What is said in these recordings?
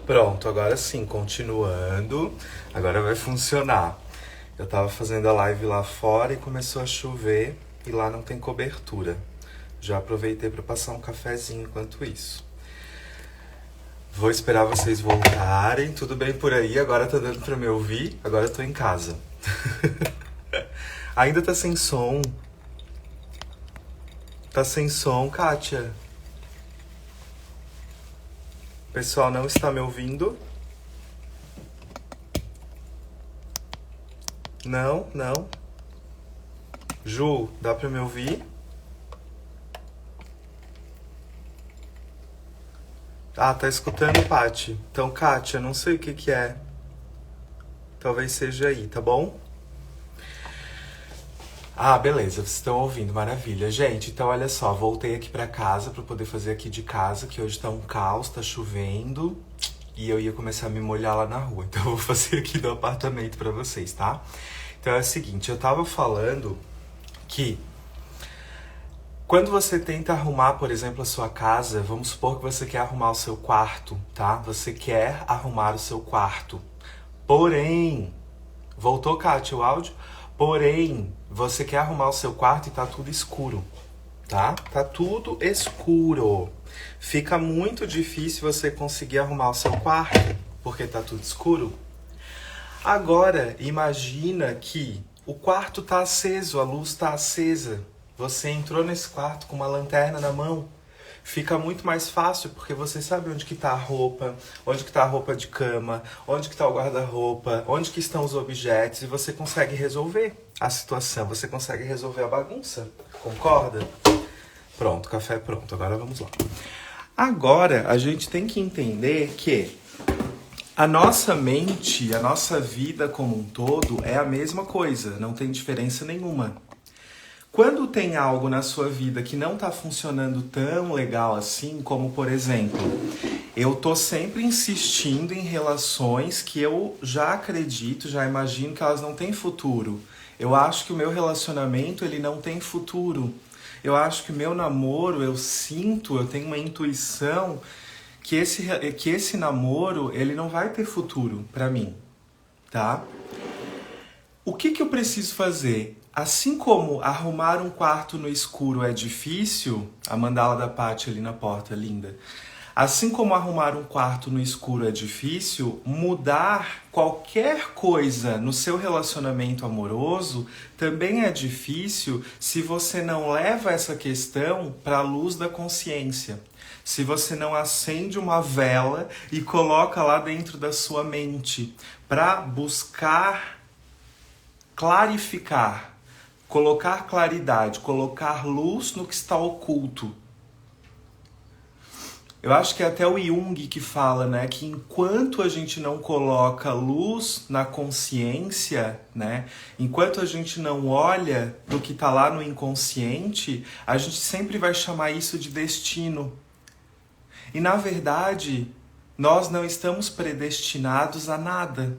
Pronto, agora sim, continuando. Agora vai funcionar. Eu tava fazendo a live lá fora e começou a chover e lá não tem cobertura. Já aproveitei para passar um cafezinho enquanto isso. Vou esperar vocês voltarem. Tudo bem por aí? Agora tá dando pra me ouvir? Agora eu tô em casa. Ainda tá sem som. Tá sem som, Kátia. O pessoal não está me ouvindo? Não, não. Ju, dá pra me ouvir? Ah, tá escutando, Paty. Então, Kátia, não sei o que que é. Talvez seja aí, tá bom? Ah, beleza, vocês estão ouvindo, maravilha. Gente, então olha só, voltei aqui pra casa pra poder fazer aqui de casa, que hoje tá um caos, tá chovendo, e eu ia começar a me molhar lá na rua. Então eu vou fazer aqui do apartamento pra vocês, tá? Então é o seguinte, eu tava falando que quando você tenta arrumar, por exemplo, a sua casa, vamos supor que você quer arrumar o seu quarto, tá? Você quer arrumar o seu quarto. Porém, voltou, Kátia, o áudio? Porém, você quer arrumar o seu quarto e tá tudo escuro, tá? Tá tudo escuro. Fica muito difícil você conseguir arrumar o seu quarto, porque tá tudo escuro. Agora, imagina que o quarto tá aceso, a luz tá acesa. Você entrou nesse quarto com uma lanterna na mão. Fica muito mais fácil porque você sabe onde que tá a roupa, onde que tá a roupa de cama, onde que tá o guarda-roupa, onde que estão os objetos e você consegue resolver a situação, você consegue resolver a bagunça. Concorda? Pronto, café é pronto. Agora vamos lá. Agora a gente tem que entender que a nossa mente, a nossa vida como um todo é a mesma coisa, não tem diferença nenhuma. Quando tem algo na sua vida que não está funcionando tão legal assim, como por exemplo, eu tô sempre insistindo em relações que eu já acredito, já imagino que elas não têm futuro. Eu acho que o meu relacionamento ele não tem futuro. Eu acho que o meu namoro, eu sinto, eu tenho uma intuição que esse namoro ele não vai ter futuro para mim, tá? O que eu preciso fazer? Assim como arrumar um quarto no escuro é difícil, a mandala da Paty ali na porta, linda. Assim como arrumar um quarto no escuro é difícil, mudar qualquer coisa no seu relacionamento amoroso também é difícil se você não leva essa questão para a luz da consciência. Se você não acende uma vela e coloca lá dentro da sua mente para buscar clarificar, colocar claridade, colocar luz no que está oculto. Eu acho que é até o Jung que fala, né, que enquanto a gente não coloca luz na consciência, né, enquanto a gente não olha para o que está lá no inconsciente, a gente sempre vai chamar isso de destino. E na verdade, nós não estamos predestinados a nada.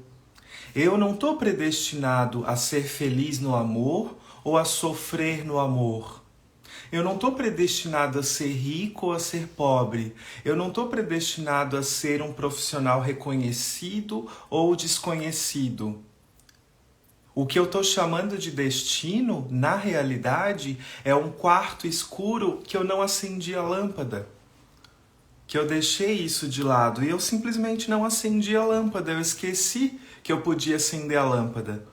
Eu não estou predestinado a ser feliz no amor ou a sofrer no amor. Eu não estou predestinado a ser rico ou a ser pobre. Eu não estou predestinado a ser um profissional reconhecido ou desconhecido. O que eu estou chamando de destino, na realidade, é um quarto escuro que eu não acendi a lâmpada. Que eu deixei isso de lado e eu simplesmente não acendi a lâmpada. Eu esqueci que eu podia acender a lâmpada.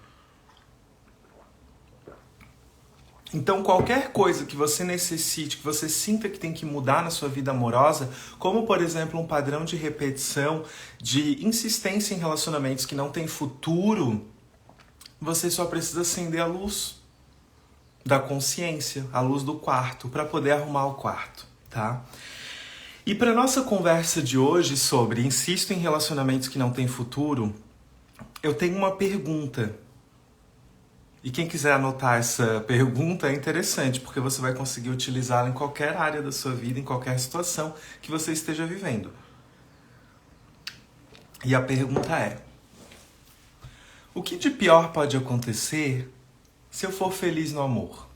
Então, qualquer coisa que você necessite, que você sinta que tem que mudar na sua vida amorosa, como, por exemplo, um padrão de repetição, de insistência em relacionamentos que não tem futuro, você só precisa acender a luz da consciência, a luz do quarto, para poder arrumar o quarto, tá? E para nossa conversa de hoje sobre insisto em relacionamentos que não têm futuro, eu tenho uma pergunta. E quem quiser anotar essa pergunta é interessante, porque você vai conseguir utilizá-la em qualquer área da sua vida, em qualquer situação que você esteja vivendo. E a pergunta é: o que de pior pode acontecer se eu for feliz no amor?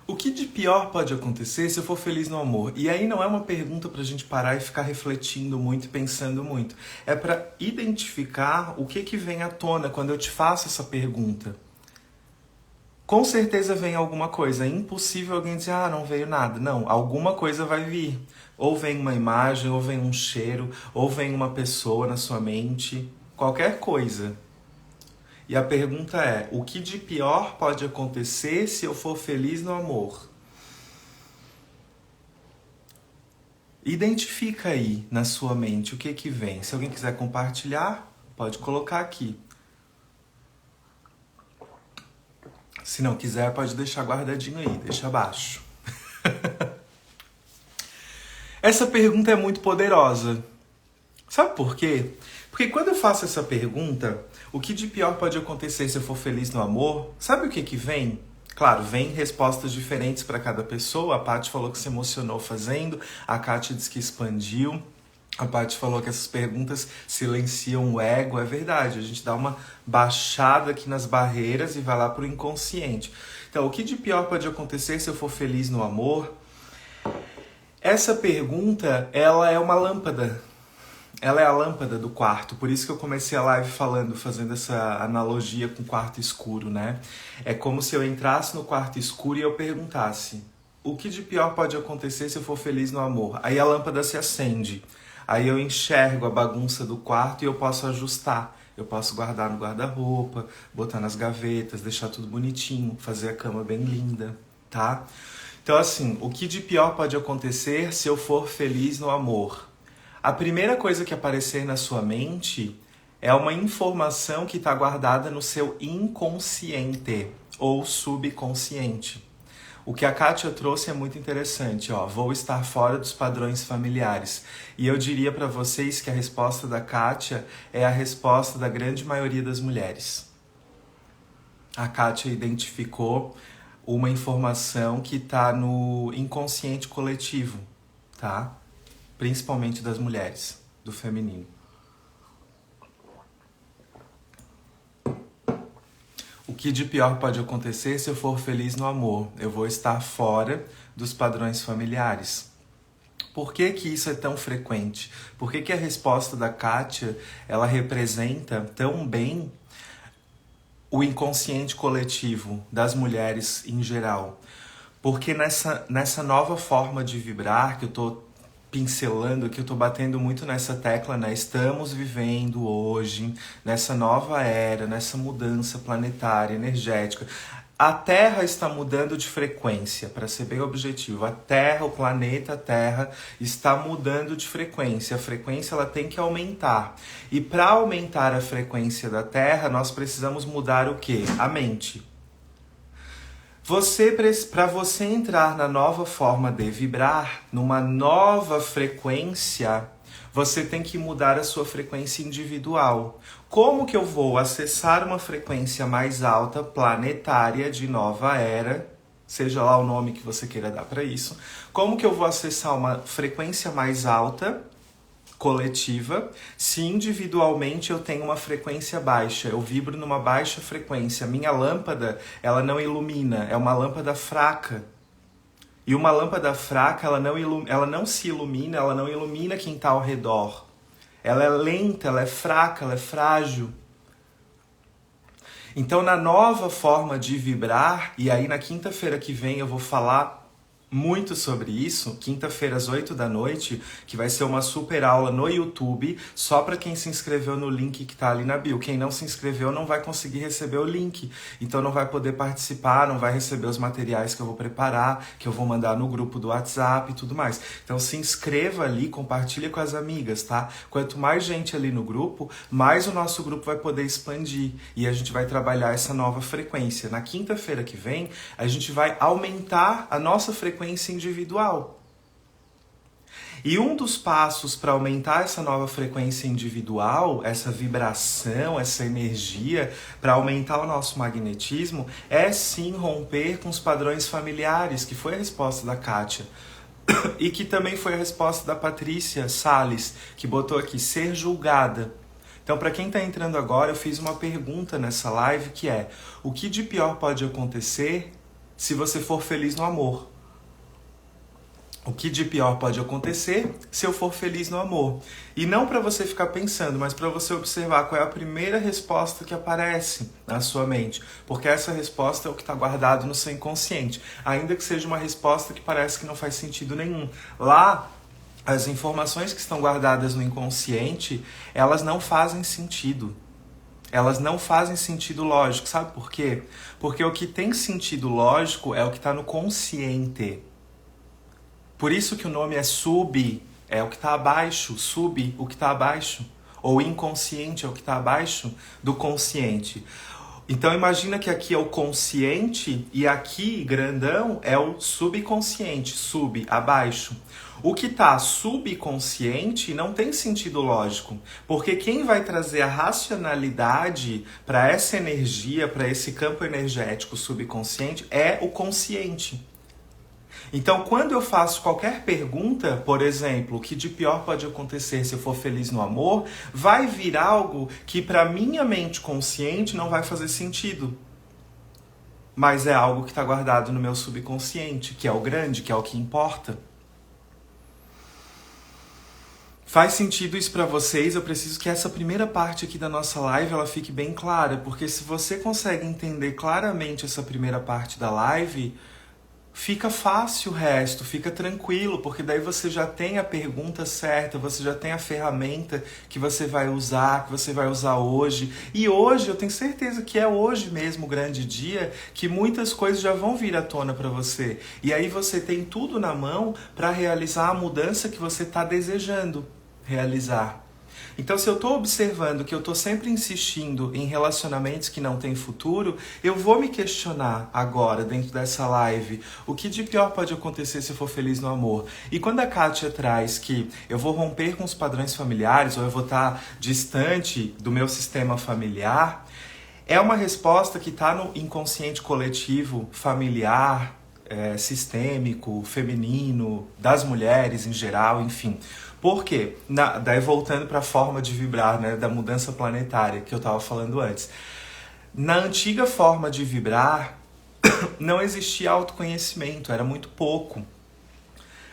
O que de pior pode acontecer se eu for feliz no amor? E aí não é uma pergunta pra gente parar e ficar refletindo muito e pensando muito. É pra identificar o que vem à tona quando eu te faço essa pergunta. Com certeza vem alguma coisa. É impossível alguém dizer, não veio nada. Não, alguma coisa vai vir. Ou vem uma imagem, ou vem um cheiro, ou vem uma pessoa na sua mente. Qualquer coisa. E a pergunta é, o que de pior pode acontecer se eu for feliz no amor? Identifica aí na sua mente o que vem. Se alguém quiser compartilhar, pode colocar aqui. Se não quiser, pode deixar guardadinho aí, deixa abaixo. Essa pergunta é muito poderosa. Sabe por quê? Porque quando eu faço essa pergunta, o que de pior pode acontecer se eu for feliz no amor? Sabe o que vem? Claro, vem respostas diferentes para cada pessoa. A Paty falou que se emocionou fazendo, a Kátia disse que expandiu. A Paty falou que essas perguntas silenciam o ego. É verdade, a gente dá uma baixada aqui nas barreiras e vai lá pro inconsciente. Então, o que de pior pode acontecer se eu for feliz no amor? Essa pergunta, ela é uma lâmpada. Ela é a lâmpada do quarto, por isso que eu comecei a live fazendo essa analogia com o quarto escuro, né? É como se eu entrasse no quarto escuro e eu perguntasse, o que de pior pode acontecer se eu for feliz no amor? Aí a lâmpada se acende, aí eu enxergo a bagunça do quarto e eu posso ajustar. Eu posso guardar no guarda-roupa, botar nas gavetas, deixar tudo bonitinho, fazer a cama bem linda, tá? Então assim, o que de pior pode acontecer se eu for feliz no amor? A primeira coisa que aparecer na sua mente é uma informação que está guardada no seu inconsciente ou subconsciente. O que a Kátia trouxe é muito interessante, ó. Vou estar fora dos padrões familiares. E eu diria para vocês que a resposta da Kátia é a resposta da grande maioria das mulheres. A Kátia identificou uma informação que está no inconsciente coletivo, tá? Principalmente das mulheres, do feminino. O que de pior pode acontecer se eu for feliz no amor? Eu vou estar fora dos padrões familiares. Por que isso é tão frequente? Por que a resposta da Kátia, ela representa tão bem o inconsciente coletivo das mulheres em geral? Porque nessa nova forma de vibrar que eu tô pincelando, que eu tô batendo muito nessa tecla, né? Estamos vivendo hoje, nessa nova era, nessa mudança planetária, energética. A Terra está mudando de frequência, para ser bem objetivo. A Terra, o planeta Terra, está mudando de frequência. A frequência ela tem que aumentar. E para aumentar a frequência da Terra, nós precisamos mudar o quê? A mente. Para você entrar na nova forma de vibrar, numa nova frequência, você tem que mudar a sua frequência individual. Como que eu vou acessar uma frequência mais alta, planetária, de nova era, seja lá o nome que você queira dar para isso? Como que eu vou acessar uma frequência mais alta, coletiva, se individualmente eu tenho uma frequência baixa, eu vibro numa baixa frequência, minha lâmpada, ela não ilumina, é uma lâmpada fraca. E uma lâmpada fraca, ela não se ilumina, ela não ilumina quem está ao redor. Ela é lenta, ela é fraca, ela é frágil. Então, na nova forma de vibrar, e aí na quinta-feira que vem eu vou falar muito sobre isso, quinta-feira às 8 da noite, que vai ser uma super aula no YouTube, só para quem se inscreveu no link que tá ali na bio. Quem não se inscreveu não vai conseguir receber o link, então não vai poder participar, não vai receber os materiais que eu vou preparar, que eu vou mandar no grupo do WhatsApp e tudo mais. Então se inscreva ali, compartilha com as amigas, tá? Quanto mais gente ali no grupo, mais o nosso grupo vai poder expandir e a gente vai trabalhar essa nova frequência. Na quinta-feira que vem, a gente vai aumentar a nossa frequência individual. E um dos passos para aumentar essa nova frequência individual, essa vibração, essa energia, para aumentar o nosso magnetismo, é sim romper com os padrões familiares, que foi a resposta da Kátia. E que também foi a resposta da Patrícia Salles, que botou aqui, ser julgada. Então, para quem está entrando agora, eu fiz uma pergunta nessa live que é, o que de pior pode acontecer se você for feliz no amor? O que de pior pode acontecer se eu for feliz no amor? E não para você ficar pensando, mas para você observar qual é a primeira resposta que aparece na sua mente. Porque essa resposta é o que está guardado no seu inconsciente. Ainda que seja uma resposta que parece que não faz sentido nenhum. Lá, as informações que estão guardadas no inconsciente, elas não fazem sentido. Elas não fazem sentido lógico. Sabe por quê? Porque o que tem sentido lógico é o que está no consciente. Por isso que o nome é sub, é o que está abaixo, sub, o que está abaixo. Ou inconsciente é o que está abaixo do consciente. Então imagina que aqui é o consciente e aqui, grandão, é o subconsciente, sub, abaixo. O que está subconsciente não tem sentido lógico, porque quem vai trazer a racionalidade para essa energia, para esse campo energético subconsciente é o consciente. Então, quando eu faço qualquer pergunta, por exemplo, o que de pior pode acontecer se eu for feliz no amor, vai vir algo que para minha mente consciente não vai fazer sentido. Mas é algo que está guardado no meu subconsciente, que é o grande, que é o que importa. Faz sentido isso para vocês? Eu preciso que essa primeira parte aqui da nossa live ela fique bem clara, porque se você consegue entender claramente essa primeira parte da live, fica fácil o resto, fica tranquilo, porque daí você já tem a pergunta certa, você já tem a ferramenta que você vai usar hoje. E hoje, eu tenho certeza que é hoje mesmo o grande dia, que muitas coisas já vão vir à tona para você. E aí você tem tudo na mão para realizar a mudança que você está desejando realizar. Então, se eu estou observando que eu estou sempre insistindo em relacionamentos que não têm futuro, eu vou me questionar agora, dentro dessa live, o que de pior pode acontecer se eu for feliz no amor. E quando a Kátia traz que eu vou romper com os padrões familiares, ou eu vou estar distante do meu sistema familiar, é uma resposta que está no inconsciente coletivo, familiar, sistêmico, feminino, das mulheres em geral, enfim. Por quê? Daí voltando para a forma de vibrar, né, da mudança planetária que eu estava falando antes. Na antiga forma de vibrar, não existia autoconhecimento, era muito pouco.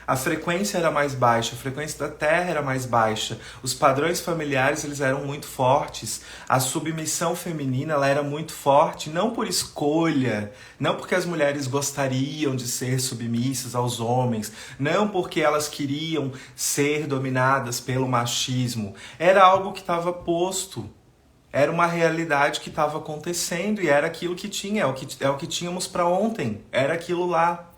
A frequência era mais baixa, a frequência da Terra era mais baixa, os padrões familiares eles eram muito fortes, a submissão feminina ela era muito forte, não por escolha, não porque as mulheres gostariam de ser submissas aos homens, não porque elas queriam ser dominadas pelo machismo, era algo que estava posto. Era uma realidade que estava acontecendo e era aquilo que tinha, é o que tínhamos para ontem, era aquilo lá.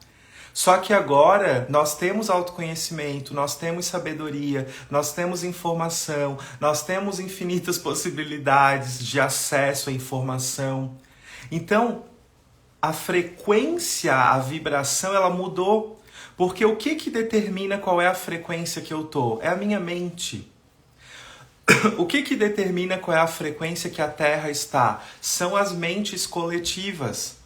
Só que agora nós temos autoconhecimento, nós temos sabedoria, nós temos informação, nós temos infinitas possibilidades de acesso à informação. Então, a frequência, a vibração, ela mudou. Porque o que determina qual é a frequência que eu tô? É a minha mente. O que determina qual é a frequência que a Terra está? São as mentes coletivas.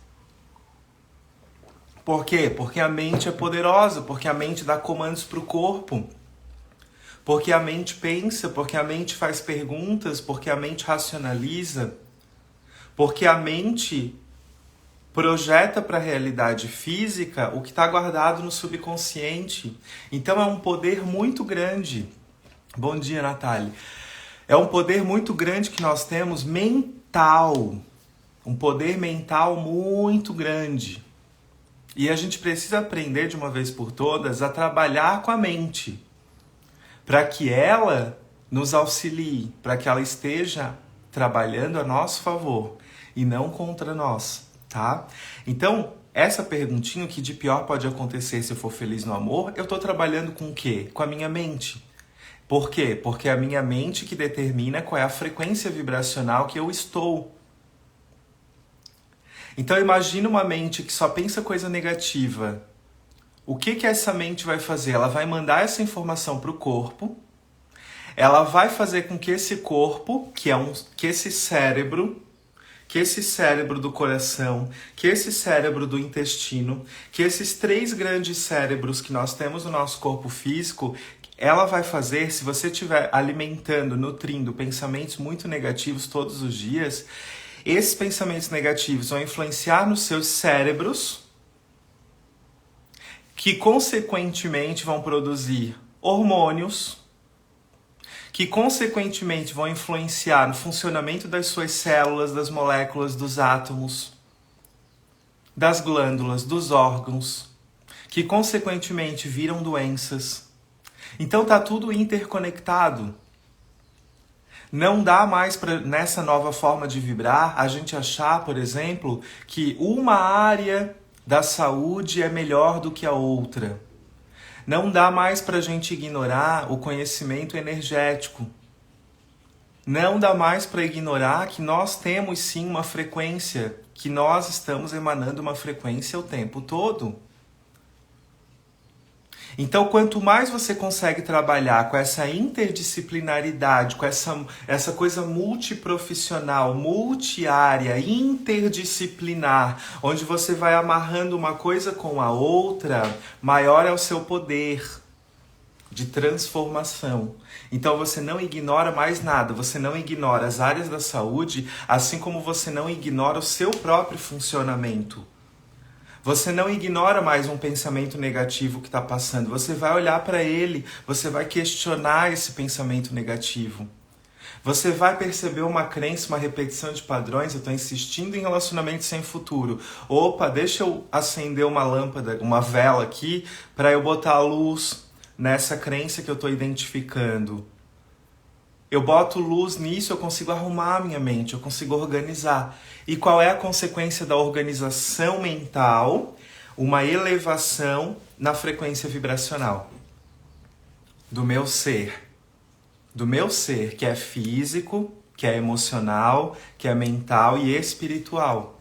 Por quê? Porque a mente é poderosa, porque a mente dá comandos para o corpo, porque a mente pensa, porque a mente faz perguntas, porque a mente racionaliza, porque a mente projeta para a realidade física o que está guardado no subconsciente. Então é um poder muito grande. Bom dia, Natália. É um poder muito grande que nós temos mental, um poder mental muito grande. E a gente precisa aprender de uma vez por todas a trabalhar com a mente, para que ela nos auxilie, para que ela esteja trabalhando a nosso favor e não contra nós, tá? Então, essa perguntinha, o que de pior pode acontecer se eu for feliz no amor, eu estou trabalhando com o quê? Com a minha mente. Por quê? Porque é a minha mente que determina qual é a frequência vibracional que eu estou. Então imagina uma mente que só pensa coisa negativa. O que essa mente vai fazer? Ela vai mandar essa informação para o corpo. Ela vai fazer com que esse corpo, que esse cérebro do coração, que esse cérebro do intestino, que esses 3 grandes cérebros que nós temos no nosso corpo físico, ela vai fazer, se você estiver alimentando, nutrindo pensamentos muito negativos todos os dias, esses pensamentos negativos vão influenciar nos seus cérebros, que consequentemente vão produzir hormônios, que consequentemente vão influenciar no funcionamento das suas células, das moléculas, dos átomos, das glândulas, dos órgãos, que consequentemente viram doenças. Então tá tudo interconectado. Não dá mais para, nessa nova forma de vibrar, a gente achar, por exemplo, que uma área da saúde é melhor do que a outra. Não dá mais para a gente ignorar o conhecimento energético. Não dá mais para ignorar que nós temos sim uma frequência, que nós estamos emanando uma frequência o tempo todo. Então, quanto mais você consegue trabalhar com essa interdisciplinaridade, com essa coisa multiprofissional, multiárea, interdisciplinar, onde você vai amarrando uma coisa com a outra, maior é o seu poder de transformação. Então você não ignora mais nada, você não ignora as áreas da saúde, assim como você não ignora o seu próprio funcionamento. Você não ignora mais um pensamento negativo que está passando. Você vai olhar para ele, você vai questionar esse pensamento negativo. Você vai perceber uma crença, uma repetição de padrões. Eu estou insistindo em relacionamento sem futuro. Opa, deixa eu acender uma lâmpada, uma vela aqui, para eu botar a luz nessa crença que eu estou identificando. Eu boto luz nisso, eu consigo arrumar a minha mente, eu consigo organizar. E qual é a consequência da organização mental? Uma elevação na frequência vibracional do meu ser. Do meu ser, que é físico, que é emocional, que é mental e espiritual.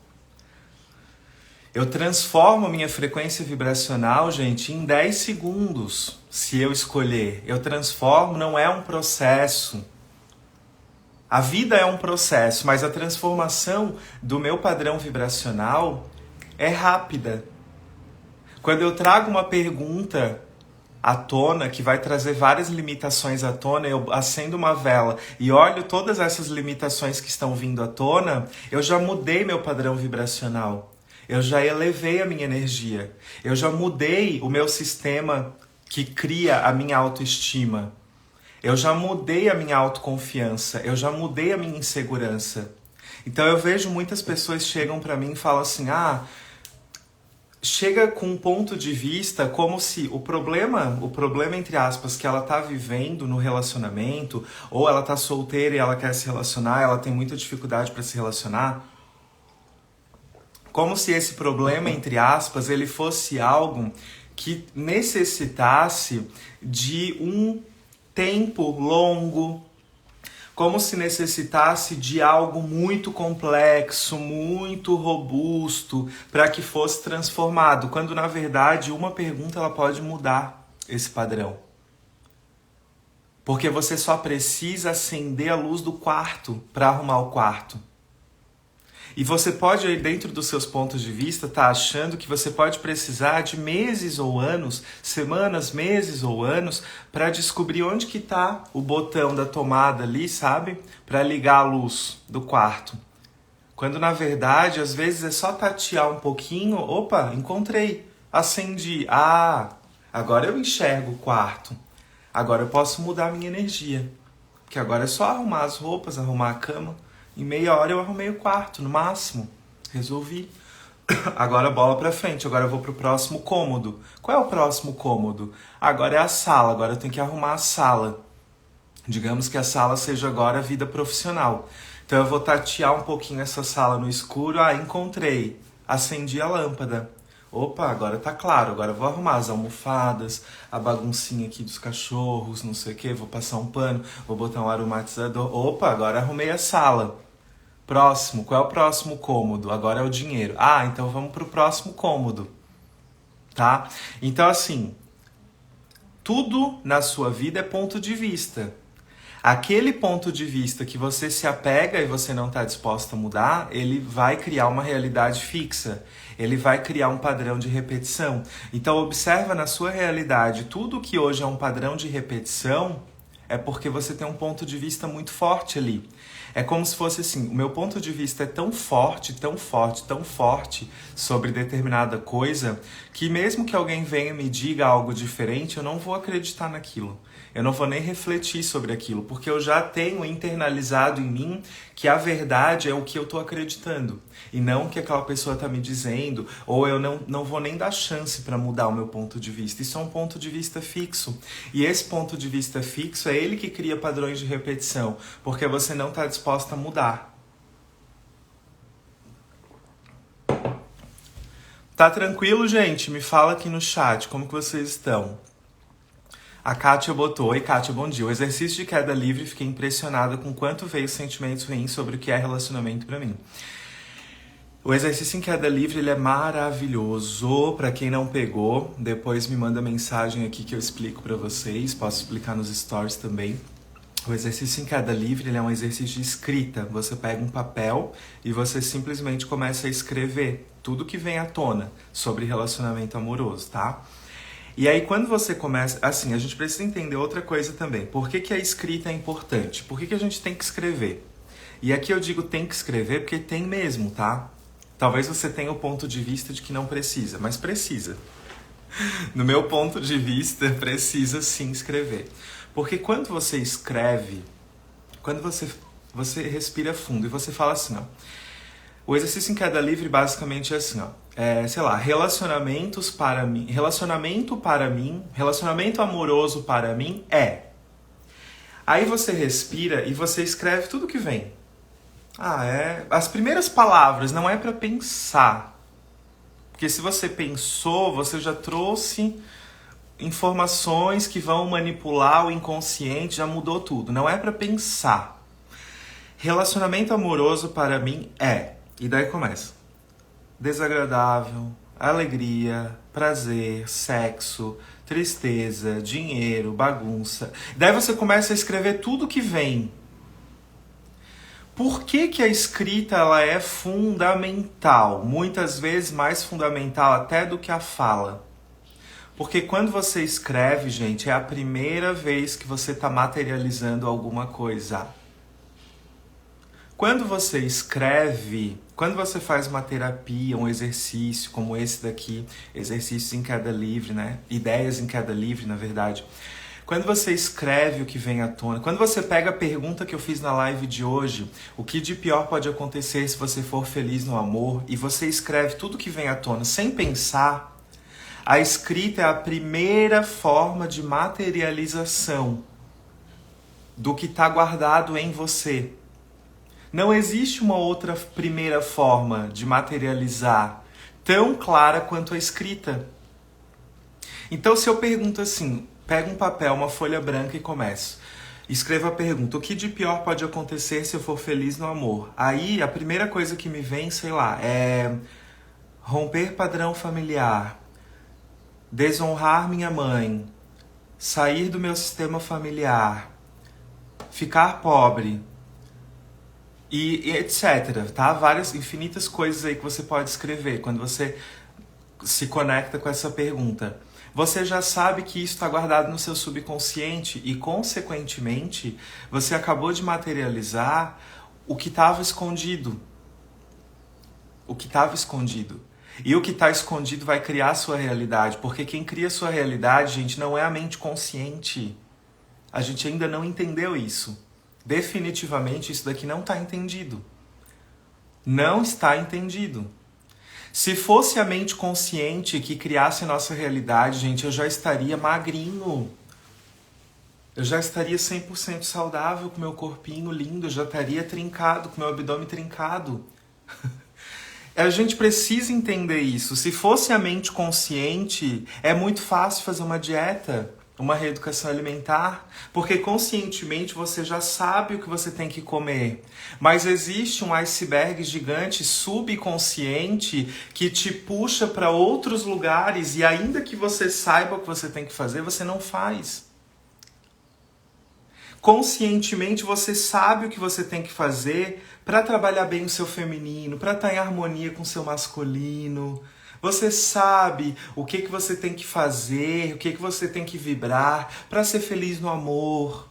Eu transformo minha frequência vibracional, gente, em 10 segundos, se eu escolher. Eu transformo, não é um processo. A vida é um processo, mas a transformação do meu padrão vibracional é rápida. Quando eu trago uma pergunta à tona, que vai trazer várias limitações à tona, eu acendo uma vela e olho todas essas limitações que estão vindo à tona, eu já mudei meu padrão vibracional. Eu já elevei a minha energia. Eu já mudei o meu sistema que cria a minha autoestima. Eu já mudei a minha autoconfiança, eu já mudei a minha insegurança. Então eu vejo muitas pessoas chegam para mim e falam assim, chega com um ponto de vista como se o problema entre aspas, que ela tá vivendo no relacionamento, ou ela tá solteira e ela quer se relacionar, ela tem muita dificuldade para se relacionar, como se esse problema, entre aspas, ele fosse algo que necessitasse de um tempo longo, como se necessitasse de algo muito complexo, muito robusto, para que fosse transformado, quando na verdade uma pergunta ela pode mudar esse padrão. Porque você só precisa acender a luz do quarto para arrumar o quarto. E você pode, aí dentro dos seus pontos de vista, estar achando que você pode precisar de meses ou anos, semanas, meses ou anos, para descobrir onde que está o botão da tomada ali, sabe? Para ligar a luz do quarto. Quando na verdade, às vezes é só tatear um pouquinho, opa, encontrei, acendi, agora eu enxergo o quarto. Agora eu posso mudar a minha energia. Porque agora é só arrumar as roupas, arrumar a cama. Em meia hora eu arrumei o quarto, no máximo. Resolvi. Agora bola pra frente, agora eu vou pro próximo cômodo. Qual é o próximo cômodo? Agora é a sala, agora eu tenho que arrumar a sala. Digamos que a sala seja agora a vida profissional. Então eu vou tatear um pouquinho essa sala no escuro. Encontrei. Acendi a lâmpada. Opa, agora tá claro, agora eu vou arrumar as almofadas, a baguncinha aqui dos cachorros, não sei o que, vou passar um pano, vou botar um aromatizador. Opa, agora arrumei a sala. Próximo, qual é o próximo cômodo? Agora é o dinheiro. Então vamos pro próximo cômodo, tá? Então assim, tudo na sua vida é ponto de vista. Aquele ponto de vista que você se apega e você não está disposto a mudar, ele vai criar uma realidade fixa. Ele vai criar um padrão de repetição. Então observa na sua realidade, tudo que hoje é um padrão de repetição é porque você tem um ponto de vista muito forte ali. É como se fosse assim, o meu ponto de vista é tão forte, tão forte, tão forte sobre determinada coisa, que mesmo que alguém venha e me diga algo diferente, eu não vou acreditar naquilo. Eu não vou nem refletir sobre aquilo, porque eu já tenho internalizado em mim que a verdade é o que eu estou acreditando, e não o que aquela pessoa está me dizendo, ou eu não vou nem dar chance para mudar o meu ponto de vista. Isso é um ponto de vista fixo, e esse ponto de vista fixo é ele que cria padrões de repetição, porque você não está disposta a mudar. Tá tranquilo, gente? Me fala aqui no chat como que vocês estão. A Kátia botou: oi, Kátia, bom dia. O exercício de queda livre, fiquei impressionada com quanto veio sentimentos ruins sobre o que é relacionamento pra mim. O exercício em queda livre, ele é maravilhoso. Pra quem não pegou, depois me manda mensagem aqui que eu explico pra vocês. Posso explicar nos stories também. O exercício em queda livre, ele é um exercício de escrita. Você pega um papel e você simplesmente começa a escrever tudo que vem à tona sobre relacionamento amoroso, tá? E aí, quando você começa... Assim, a gente precisa entender outra coisa também. Por que a escrita é importante? Por que a gente tem que escrever? E aqui eu digo tem que escrever porque tem mesmo, tá? Talvez você tenha o ponto de vista de que não precisa, mas precisa. No meu ponto de vista, precisa sim escrever. Porque quando você escreve, quando você respira fundo e você fala assim, ó... O exercício em queda livre basicamente é assim, ó. Sei lá, relacionamento amoroso para mim é. Aí você respira e você escreve tudo que vem. As primeiras palavras, não é para pensar. Porque se você pensou, você já trouxe informações que vão manipular o inconsciente, já mudou tudo. Não é para pensar. Relacionamento amoroso para mim é. E daí começa. Desagradável, alegria, prazer, sexo, tristeza, dinheiro, bagunça. Daí você começa a escrever tudo que vem. Por que a escrita ela é fundamental? Muitas vezes mais fundamental até do que a fala. Porque quando você escreve, gente, é a primeira vez que você está materializando alguma coisa. Quando você escreve, quando você faz uma terapia, um exercício como esse daqui, exercícios em queda livre, né? Ideias em queda livre, na verdade. Quando você escreve o que vem à tona, quando você pega a pergunta que eu fiz na live de hoje, o que de pior pode acontecer se você for feliz no amor, e você escreve tudo que vem à tona sem pensar, a escrita é a primeira forma de materialização do que está guardado em você. Não existe uma outra primeira forma de materializar tão clara quanto a escrita. Então, se eu pergunto assim, pega um papel, uma folha branca e começo. Escreva a pergunta, o que de pior pode acontecer se eu for feliz no amor? Aí, a primeira coisa que me vem, sei lá, é romper padrão familiar, desonrar minha mãe, sair do meu sistema familiar, ficar pobre, e etc, tá? Várias, infinitas coisas aí que você pode escrever quando você se conecta com essa pergunta. Você já sabe que isso está guardado no seu subconsciente e, consequentemente, você acabou de materializar o que estava escondido. O que estava escondido. E o que está escondido vai criar a sua realidade, porque quem cria a sua realidade, gente, não é a mente consciente. A gente ainda não entendeu isso. Definitivamente isso daqui não está entendido. Não está entendido. Se fosse a mente consciente que criasse a nossa realidade, gente, eu já estaria magrinho. Eu já estaria 100% saudável, com meu corpinho lindo, eu já estaria trincado, com meu abdômen trincado. A gente precisa entender isso. Se fosse a mente consciente, é muito fácil fazer uma dieta, uma reeducação alimentar, porque conscientemente você já sabe o que você tem que comer. Mas existe um iceberg gigante subconsciente que te puxa para outros lugares e ainda que você saiba o que você tem que fazer, você não faz. Conscientemente você sabe o que você tem que fazer para trabalhar bem o seu feminino, para estar em harmonia com o seu masculino. Você sabe o que você tem que fazer, o que você tem que vibrar para ser feliz no amor.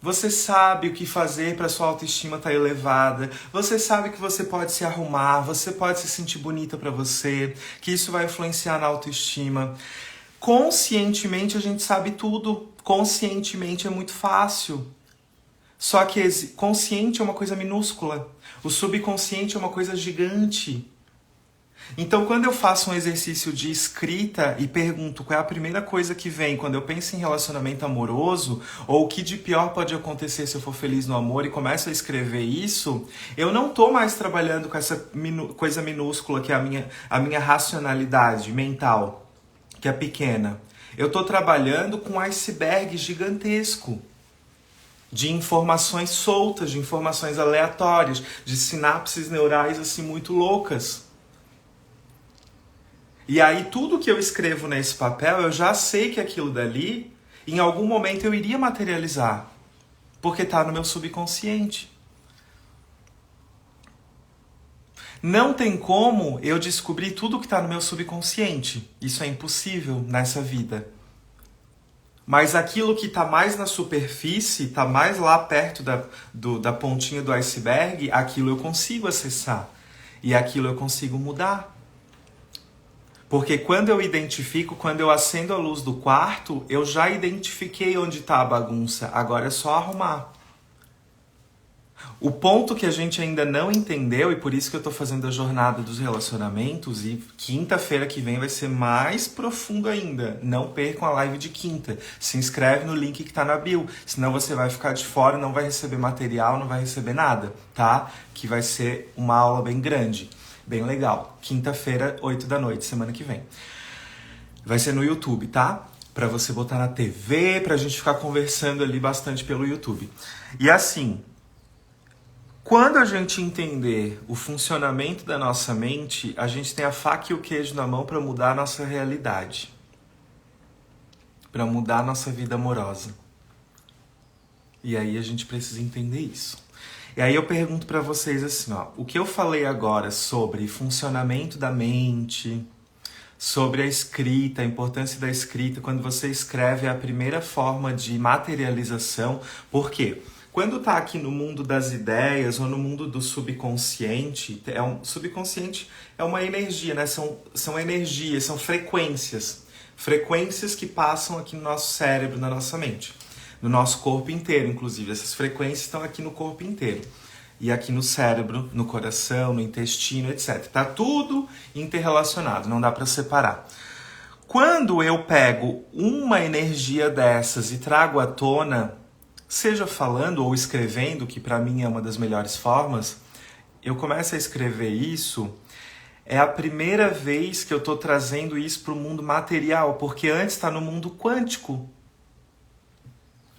Você sabe o que fazer para sua autoestima estar elevada. Você sabe que você pode se arrumar, você pode se sentir bonita para você, que isso vai influenciar na autoestima. Conscientemente a gente sabe tudo. Conscientemente é muito fácil. Só que consciente é uma coisa minúscula. O subconsciente é uma coisa gigante. Então, quando eu faço um exercício de escrita e pergunto qual é a primeira coisa que vem quando eu penso em relacionamento amoroso, ou o que de pior pode acontecer se eu for feliz no amor e começo a escrever isso, eu não estou mais trabalhando com essa coisa minúscula que é a minha racionalidade mental, que é pequena. Eu estou trabalhando com um iceberg gigantesco de informações soltas, de informações aleatórias, de sinapses neurais assim muito loucas. E aí tudo que eu escrevo nesse papel, eu já sei que aquilo dali, em algum momento eu iria materializar. Porque está no meu subconsciente. Não tem como eu descobrir tudo que está no meu subconsciente. Isso é impossível nessa vida. Mas aquilo que está mais na superfície, está mais lá perto da pontinha do iceberg, aquilo eu consigo acessar. E aquilo eu consigo mudar. Porque quando eu identifico, quando eu acendo a luz do quarto, eu já identifiquei onde está a bagunça. Agora é só arrumar. O ponto que a gente ainda não entendeu, e por isso que eu estou fazendo a jornada dos relacionamentos, e quinta-feira que vem vai ser mais profundo ainda. Não percam a live de quinta. Se inscreve no link que está na bio, senão você vai ficar de fora, não vai receber material, não vai receber nada, tá? Que vai ser uma aula bem grande. Bem legal. Quinta-feira, 8 da noite, semana que vem. Vai ser no YouTube, tá? Pra você botar na TV, pra gente ficar conversando ali bastante pelo YouTube. E assim, quando a gente entender o funcionamento da nossa mente, a gente tem a faca e o queijo na mão pra mudar a nossa realidade. Pra mudar a nossa vida amorosa. E aí a gente precisa entender isso. E aí eu pergunto pra vocês assim, ó, o que eu falei agora sobre funcionamento da mente, sobre a escrita, a importância da escrita, quando você escreve é a primeira forma de materialização. Por quê? Quando tá aqui no mundo das ideias ou no mundo do subconsciente, subconsciente é uma energia, né? São energias, são frequências. Frequências que passam aqui no nosso cérebro, na nossa mente. No nosso corpo inteiro, inclusive. Essas frequências estão aqui no corpo inteiro. E aqui no cérebro, no coração, no intestino, etc. Tá tudo interrelacionado, não dá para separar. Quando eu pego uma energia dessas e trago à tona, seja falando ou escrevendo, que para mim é uma das melhores formas, eu começo a escrever isso, é a primeira vez que eu estou trazendo isso para o mundo material, porque antes está no mundo quântico.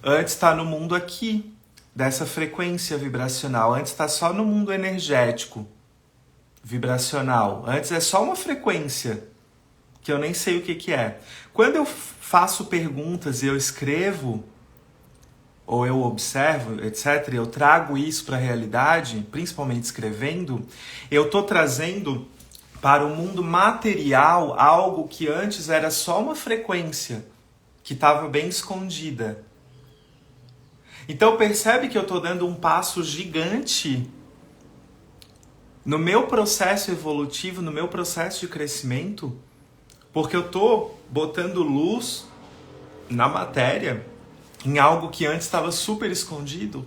Antes está no mundo aqui, dessa frequência vibracional. Antes está só no mundo energético, vibracional. Antes é só uma frequência, que eu nem sei o que é. Quando eu faço perguntas e eu escrevo, ou eu observo, etc., eu trago isso para a realidade, principalmente escrevendo, eu estou trazendo para o mundo material algo que antes era só uma frequência, que estava bem escondida. Então percebe que eu estou dando um passo gigante no meu processo evolutivo, no meu processo de crescimento, porque eu estou botando luz na matéria, em algo que antes estava super escondido.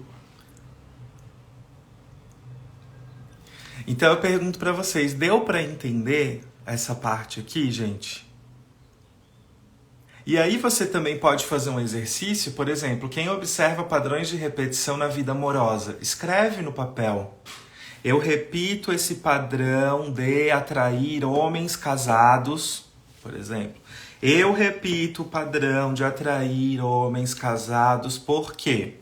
Então eu pergunto para vocês, deu para entender essa parte aqui, gente? E aí você também pode fazer um exercício, por exemplo, quem observa padrões de repetição na vida amorosa, escreve no papel. Eu repito esse padrão de atrair homens casados, por exemplo. Eu repito o padrão de atrair homens casados, por quê?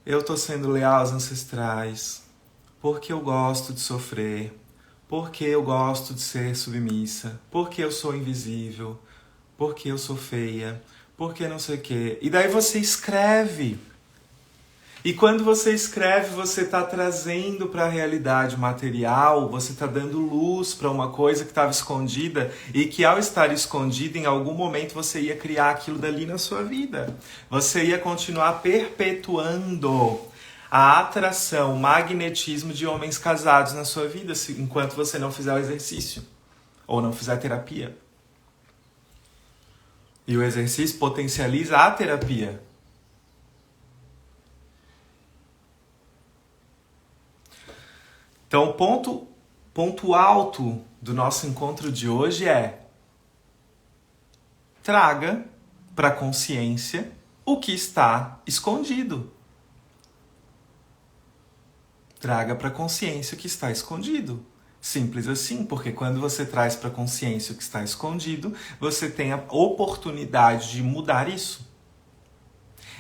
Eu estou sendo leal aos ancestrais, porque eu gosto de sofrer, porque eu gosto de ser submissa, porque eu sou invisível, porque eu sou feia, porque não sei o quê. E daí você escreve. E quando você escreve, você está trazendo para a realidade material, você está dando luz para uma coisa que estava escondida e que ao estar escondida, em algum momento você ia criar aquilo dali na sua vida. Você ia continuar perpetuando a atração, o magnetismo de homens casados na sua vida, enquanto você não fizer o exercício ou não fizer a terapia. E o exercício potencializa a terapia. Então, o ponto alto do nosso encontro de hoje é: traga para a consciência o que está escondido. Traga para a consciência o que está escondido. Simples assim, porque quando você traz para a consciência o que está escondido, você tem a oportunidade de mudar isso.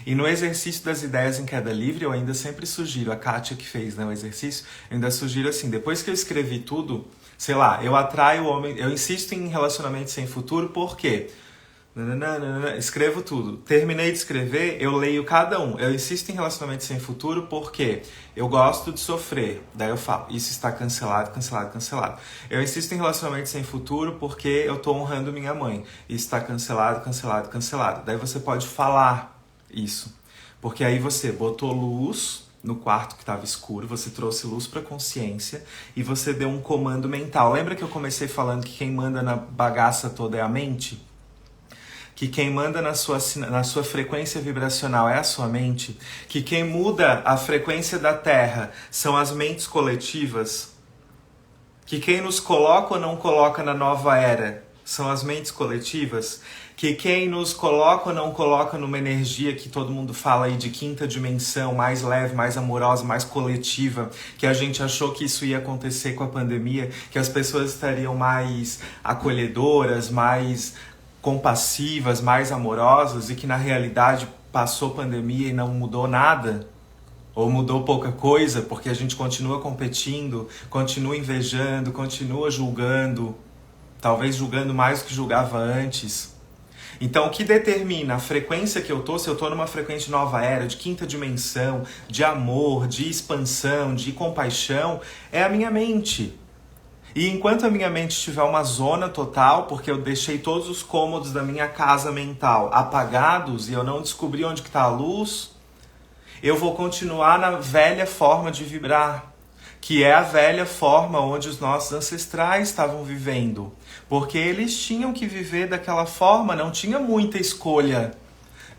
E no exercício das ideias em queda livre, eu ainda sempre sugiro, a Kátia que fez, né, o exercício, eu ainda sugiro assim, depois que eu escrevi tudo, sei lá, eu atraio o homem, eu insisto em relacionamento sem futuro, por quê? Escrevo tudo. Terminei de escrever, eu leio cada um. Eu insisto em relacionamento sem futuro porque eu gosto de sofrer. Daí eu falo, isso está cancelado, cancelado, cancelado. Eu insisto em relacionamento sem futuro porque eu estou honrando minha mãe. Isso está cancelado, cancelado, cancelado. Daí você pode falar isso. Porque aí você botou luz no quarto que estava escuro, você trouxe luz para a consciência e você deu um comando mental. Lembra que eu comecei falando que quem manda na bagaça toda é a mente? Que quem manda na sua frequência vibracional é a sua mente, que quem muda a frequência da Terra são as mentes coletivas, que quem nos coloca ou não coloca na nova era são as mentes coletivas, que quem nos coloca ou não coloca numa energia que todo mundo fala aí de quinta dimensão, mais leve, mais amorosa, mais coletiva, que a gente achou que isso ia acontecer com a pandemia, que as pessoas estariam mais acolhedoras, mais compassivas, mais amorosas, e que na realidade passou pandemia e não mudou nada, ou mudou pouca coisa, porque a gente continua competindo, continua invejando, continua julgando, talvez julgando mais do que julgava antes. Então o que determina a frequência que eu tô, se eu tô numa frequência de nova era, de quinta dimensão, de amor, de expansão, de compaixão, é a minha mente. E enquanto a minha mente estiver uma zona total, porque eu deixei todos os cômodos da minha casa mental apagados e eu não descobri onde está a luz, eu vou continuar na velha forma de vibrar, que é a velha forma onde os nossos ancestrais estavam vivendo. Porque eles tinham que viver daquela forma, não tinha muita escolha,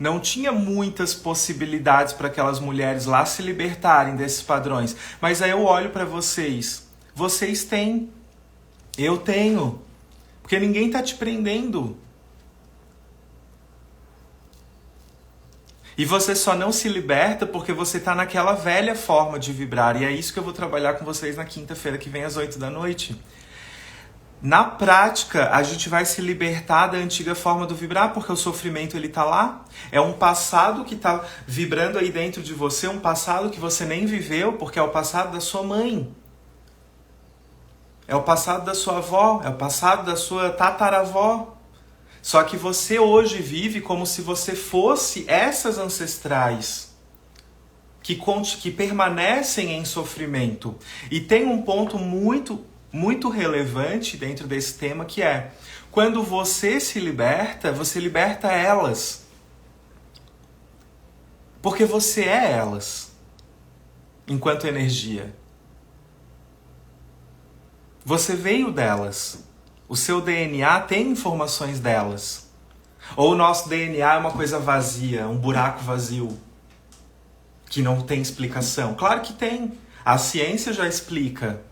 não tinha muitas possibilidades para aquelas mulheres lá se libertarem desses padrões. Mas aí eu olho para vocês, vocês têm. Eu tenho, porque ninguém está te prendendo. E você só não se liberta porque você está naquela velha forma de vibrar. E é isso que eu vou trabalhar com vocês na quinta-feira que vem às 8 da noite. Na prática, a gente vai se libertar da antiga forma do vibrar, porque o sofrimento ele está lá. É um passado que está vibrando aí dentro de você, um passado que você nem viveu, porque é o passado da sua mãe. É o passado da sua avó, é o passado da sua tataravó. Só que você hoje vive como se você fosse essas ancestrais que permanecem em sofrimento. E tem um ponto muito relevante dentro desse tema, que é: quando você se liberta, você liberta elas. Porque você é elas, enquanto energia. Você veio delas. O seu DNA tem informações delas. Ou o nosso DNA é uma coisa vazia, um buraco vazio, que não tem explicação. Claro que tem. A ciência já explica.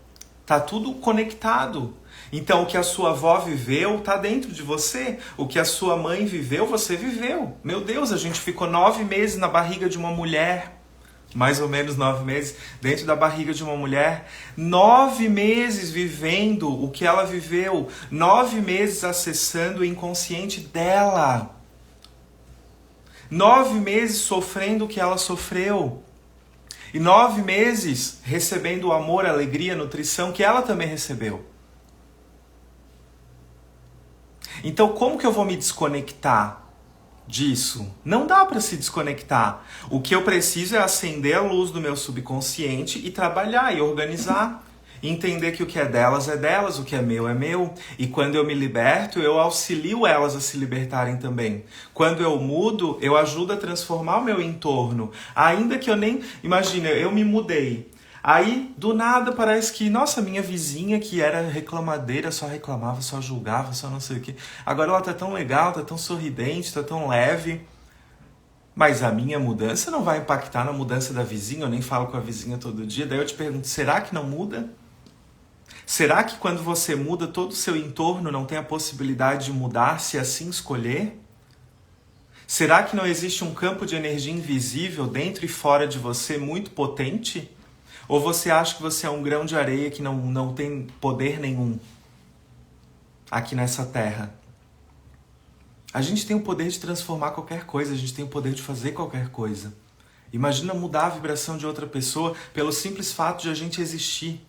Tá tudo conectado. Então o que a sua avó viveu tá dentro de você. O que a sua mãe viveu, você viveu. Meu Deus, a gente ficou 9 meses na barriga de uma mulher. Mais ou menos 9 meses, dentro da barriga de uma mulher, 9 meses vivendo o que ela viveu, 9 meses acessando o inconsciente dela, 9 meses sofrendo o que ela sofreu, e 9 meses recebendo o amor, a alegria, a nutrição que ela também recebeu. Então como que eu vou me desconectar disso. Não dá para se desconectar. O que eu preciso é acender a luz do meu subconsciente e trabalhar e organizar. Entender que o que é delas, o que é meu. E quando eu me liberto, eu auxilio elas a se libertarem também. Quando eu mudo, eu ajudo a transformar o meu entorno. Ainda que eu nem... Imagina, eu me mudei. Aí, do nada, parece que, nossa, minha vizinha que era reclamadeira, só reclamava, só julgava, só não sei o quê. Agora ela tá tão legal, tá tão sorridente, tá tão leve. Mas a minha mudança não vai impactar na mudança da vizinha, eu nem falo com a vizinha todo dia. Daí eu te pergunto, será que não muda? Será que quando você muda, todo o seu entorno não tem a possibilidade de mudar se assim escolher? Será que não existe um campo de energia invisível dentro e fora de você muito potente? Ou você acha que você é um grão de areia que não tem poder nenhum aqui nessa terra? A gente tem o poder de transformar qualquer coisa, a gente tem o poder de fazer qualquer coisa. Imagina mudar a vibração de outra pessoa pelo simples fato de a gente existir.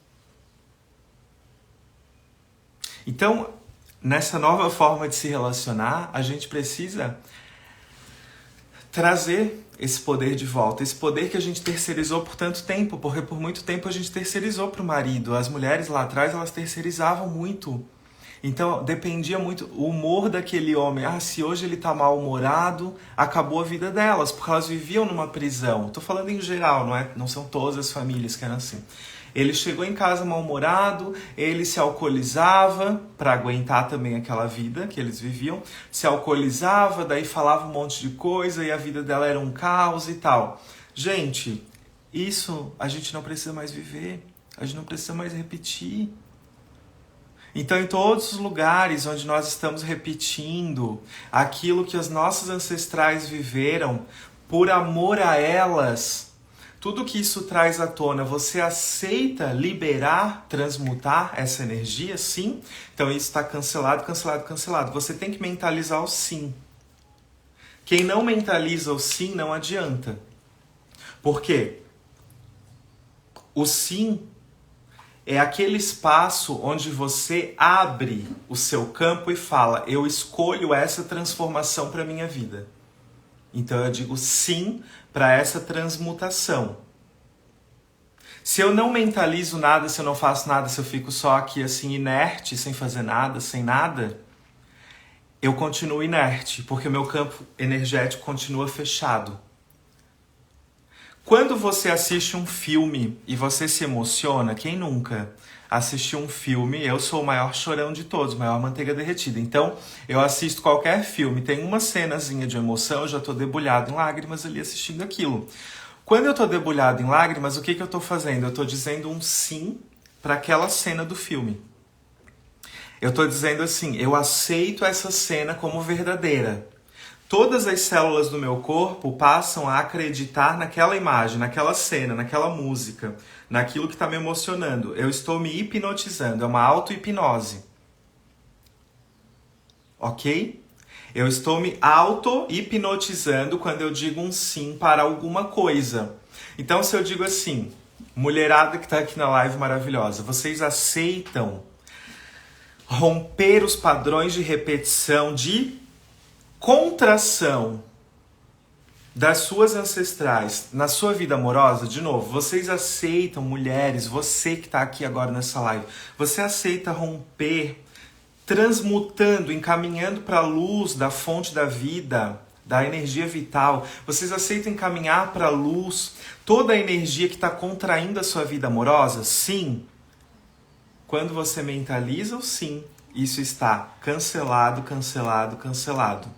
Então, nessa nova forma de se relacionar, a gente precisa trazer esse poder de volta, esse poder que a gente terceirizou por tanto tempo, porque por muito tempo a gente terceirizou para o marido. As mulheres lá atrás, elas terceirizavam muito. Então, dependia muito o humor daquele homem. Se hoje ele tá mal-humorado, acabou a vida delas, porque elas viviam numa prisão. Tô falando em geral, não são todas as famílias que eram assim. Ele chegou em casa mal-humorado, ele se alcoolizava para aguentar também aquela vida que eles viviam, se alcoolizava, daí falava um monte de coisa e a vida dela era um caos e tal. Gente, isso a gente não precisa mais viver, a gente não precisa mais repetir. Então, em todos os lugares onde nós estamos repetindo aquilo que os nossos ancestrais viveram, por amor a elas, tudo que isso traz à tona, você aceita liberar, transmutar essa energia? Sim. Então isso está cancelado, cancelado, cancelado. Você tem que mentalizar o sim. Quem não mentaliza o sim não adianta. Por quê? O sim é aquele espaço onde você abre o seu campo e fala, eu escolho essa transformação para a minha vida. Então eu digo sim para essa transmutação. Se eu não mentalizo nada, se eu não faço nada, se eu fico só aqui assim inerte, sem fazer nada, sem nada, eu continuo inerte, porque o meu campo energético continua fechado. Quando você assiste um filme e você se emociona, quem nunca assistiu um filme? Eu sou o maior chorão de todos, o maior manteiga derretida. Então, eu assisto qualquer filme, tem uma cenazinha de emoção, eu já estou debulhado em lágrimas ali assistindo aquilo. Quando eu estou debulhado em lágrimas, o que eu estou fazendo? Eu estou dizendo um sim para aquela cena do filme. Eu estou dizendo assim, eu aceito essa cena como verdadeira. Todas as células do meu corpo passam a acreditar naquela imagem, naquela cena, naquela música, naquilo que está me emocionando. Eu estou me hipnotizando, é uma auto-hipnose. Ok? Eu estou me auto-hipnotizando quando eu digo um sim para alguma coisa. Então, se eu digo assim, mulherada que está aqui na live maravilhosa, vocês aceitam romper os padrões de repetição, de contração das suas ancestrais na sua vida amorosa? De novo, vocês aceitam, mulheres, você que está aqui agora nessa live, você aceita romper, transmutando, encaminhando para a luz da fonte da vida, da energia vital? Vocês aceitam encaminhar para a luz toda a energia que está contraindo a sua vida amorosa? Sim. Quando você mentaliza o sim, isso está cancelado, cancelado, cancelado.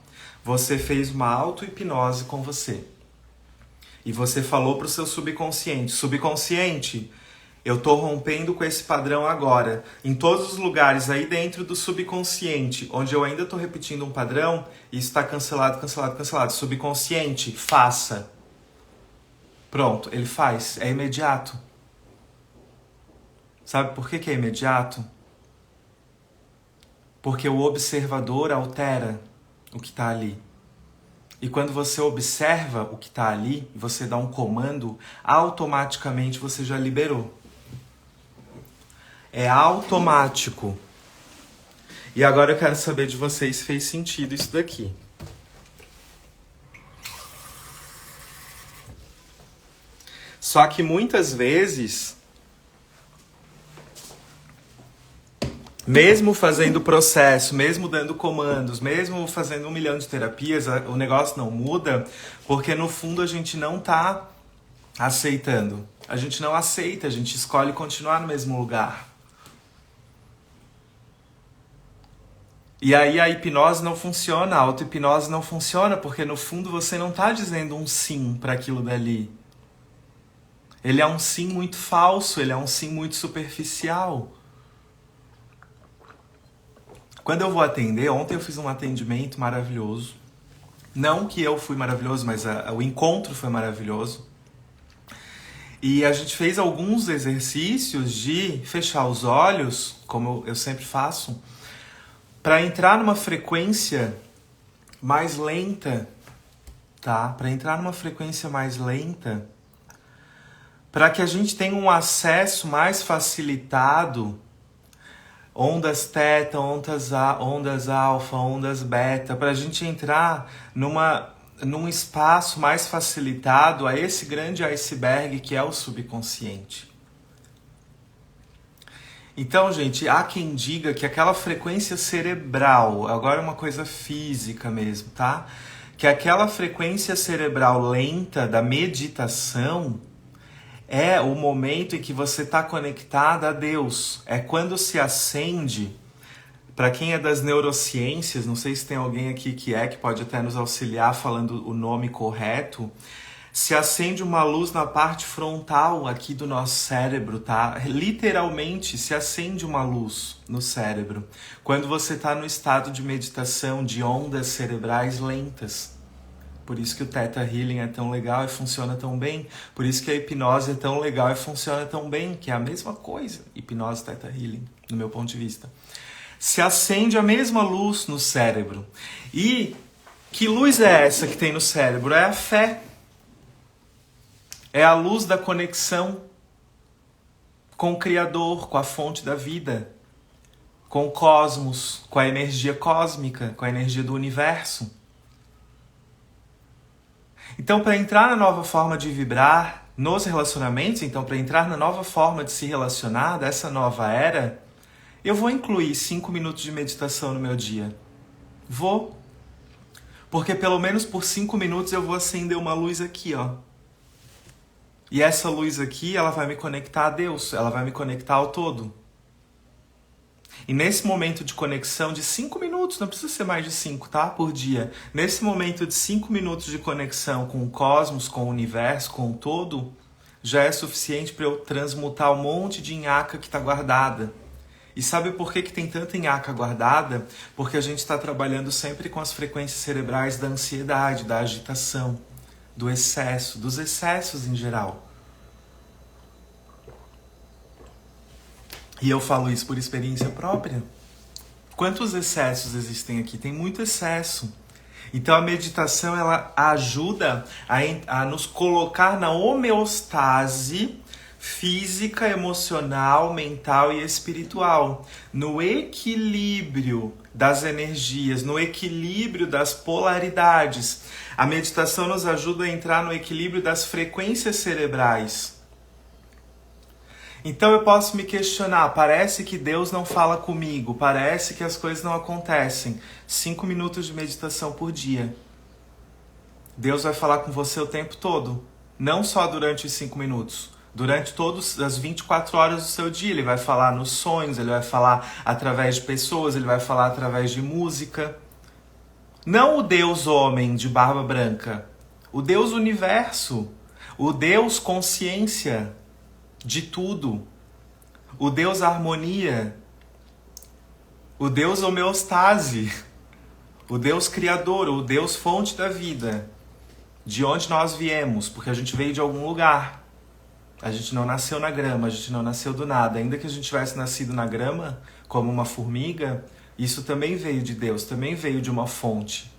Você fez uma auto-hipnose com você. E você falou para o seu subconsciente, subconsciente, eu estou rompendo com esse padrão agora. Em todos os lugares aí dentro do subconsciente, onde eu ainda estou repetindo um padrão, isso está cancelado, cancelado, cancelado. Subconsciente, faça. Pronto, ele faz, é imediato. Sabe por que é imediato? Porque o observador altera o que está ali. E quando você observa o que está ali, você dá um comando, automaticamente você já liberou. É automático. E agora eu quero saber de vocês se fez sentido isso daqui. Só que muitas vezes, mesmo fazendo o processo, mesmo dando comandos, mesmo fazendo 1 milhão de terapias, o negócio não muda, porque no fundo a gente não tá aceitando. A gente não aceita, a gente escolhe continuar no mesmo lugar. E aí a hipnose não funciona, a auto-hipnose não funciona, porque no fundo você não tá dizendo um sim para aquilo dali. Ele é um sim muito falso, ele é um sim muito superficial. Quando eu vou atender, ontem eu fiz um atendimento maravilhoso. Não que eu fui maravilhoso, mas o encontro foi maravilhoso. E a gente fez alguns exercícios de fechar os olhos, como eu sempre faço, para entrar numa frequência mais lenta, tá? Para entrar numa frequência mais lenta, para que a gente tenha um acesso mais facilitado, ondas teta, ondas alfa, ondas beta, para a gente entrar num espaço mais facilitado a esse grande iceberg que é o subconsciente. Então, gente, há quem diga que aquela frequência cerebral, agora é uma coisa física mesmo, tá? Que aquela frequência cerebral lenta da meditação é o momento em que você está conectada a Deus. É quando se acende, para quem é das neurociências, não sei se tem alguém aqui que pode até nos auxiliar falando o nome correto, se acende uma luz na parte frontal aqui do nosso cérebro, tá? Literalmente se acende uma luz no cérebro quando você está no estado de meditação de ondas cerebrais lentas. Por isso que o Theta Healing é tão legal e funciona tão bem. Por isso que a hipnose é tão legal e funciona tão bem, que é a mesma coisa, hipnose e Theta Healing, do meu ponto de vista. Se acende a mesma luz no cérebro. E que luz é essa que tem no cérebro? É a fé. É a luz da conexão com o Criador, com a fonte da vida, com o cosmos, com a energia cósmica, com a energia do universo. Então, para entrar na nova forma de vibrar nos relacionamentos, então para entrar na nova forma de se relacionar, dessa nova era, eu vou incluir 5 minutos de meditação no meu dia. Vou. Porque pelo menos por 5 minutos eu vou acender uma luz aqui, ó. E essa luz aqui, ela vai me conectar a Deus, ela vai me conectar ao todo. E nesse momento de conexão de 5 minutos, não precisa ser mais de 5, tá? Por dia. Nesse momento de 5 minutos de conexão com o cosmos, com o universo, com o todo, já é suficiente para eu transmutar um monte de nhaca que está guardada. E sabe por que tem tanta nhaca guardada? Porque a gente está trabalhando sempre com as frequências cerebrais da ansiedade, da agitação, do excesso, dos excessos em geral. E eu falo isso por experiência própria. Quantos excessos existem aqui? Tem muito excesso. Então a meditação ela ajuda a nos colocar na homeostase física, emocional, mental e espiritual. No equilíbrio das energias, no equilíbrio das polaridades. A meditação nos ajuda a entrar no equilíbrio das frequências cerebrais. Então eu posso me questionar, parece que Deus não fala comigo, parece que as coisas não acontecem. 5 minutos de meditação por dia. Deus vai falar com você o tempo todo, não só durante os 5 minutos. Durante todas as 24 horas do seu dia, ele vai falar nos sonhos, ele vai falar através de pessoas, ele vai falar através de música. Não o Deus homem de barba branca, o Deus universo, o Deus consciência de tudo, o Deus harmonia, o Deus homeostase, o Deus criador, o Deus fonte da vida, de onde nós viemos, porque a gente veio de algum lugar. A gente não nasceu na grama, a gente não nasceu do nada. Ainda que a gente tivesse nascido na grama, como uma formiga, isso também veio de Deus, também veio de uma fonte.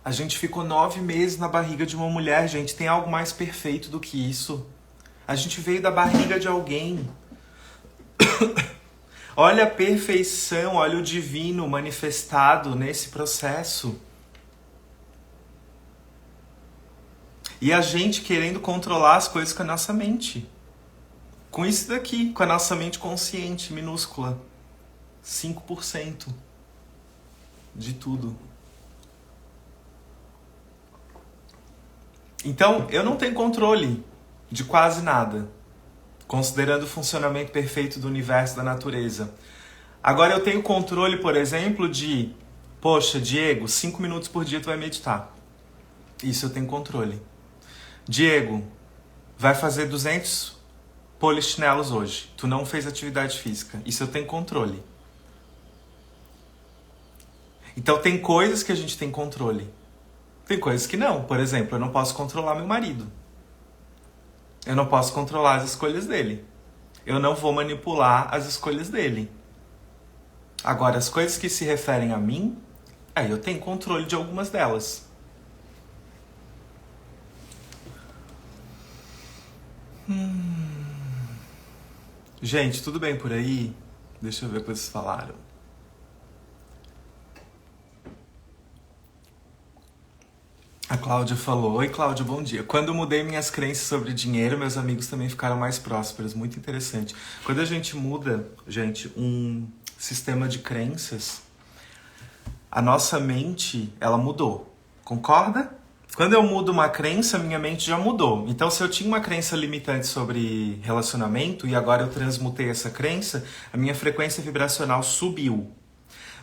A gente ficou 9 meses na barriga de uma mulher, gente. Tem algo mais perfeito do que isso? A gente veio da barriga de alguém. Olha a perfeição, olha o divino manifestado nesse processo. E a gente querendo controlar as coisas com a nossa mente. Com isso daqui, com a nossa mente consciente, minúscula. 5% de tudo. Então, eu não tenho controle de quase nada, considerando o funcionamento perfeito do universo, da natureza. Agora eu tenho controle, por exemplo, de... Poxa, Diego, 5 minutos por dia tu vai meditar. Isso eu tenho controle. Diego, vai fazer 200 polichinelos hoje. Tu não fez atividade física. Isso eu tenho controle. Então tem coisas que a gente tem controle. Tem coisas que não. Por exemplo, eu não posso controlar meu marido. Eu não posso controlar as escolhas dele. Eu não vou manipular as escolhas dele. Agora, as coisas que se referem a mim, aí eu tenho controle de algumas delas. Gente, tudo bem por aí? Deixa eu ver o que vocês falaram. A Cláudia falou: Oi, Cláudia, bom dia. Quando eu mudei minhas crenças sobre dinheiro, meus amigos também ficaram mais prósperos. Muito interessante. Quando a gente muda, gente, um sistema de crenças, a nossa mente, ela mudou. Concorda? Quando eu mudo uma crença, minha mente já mudou. Então, se eu tinha uma crença limitante sobre relacionamento e agora eu transmutei essa crença, a minha frequência vibracional subiu.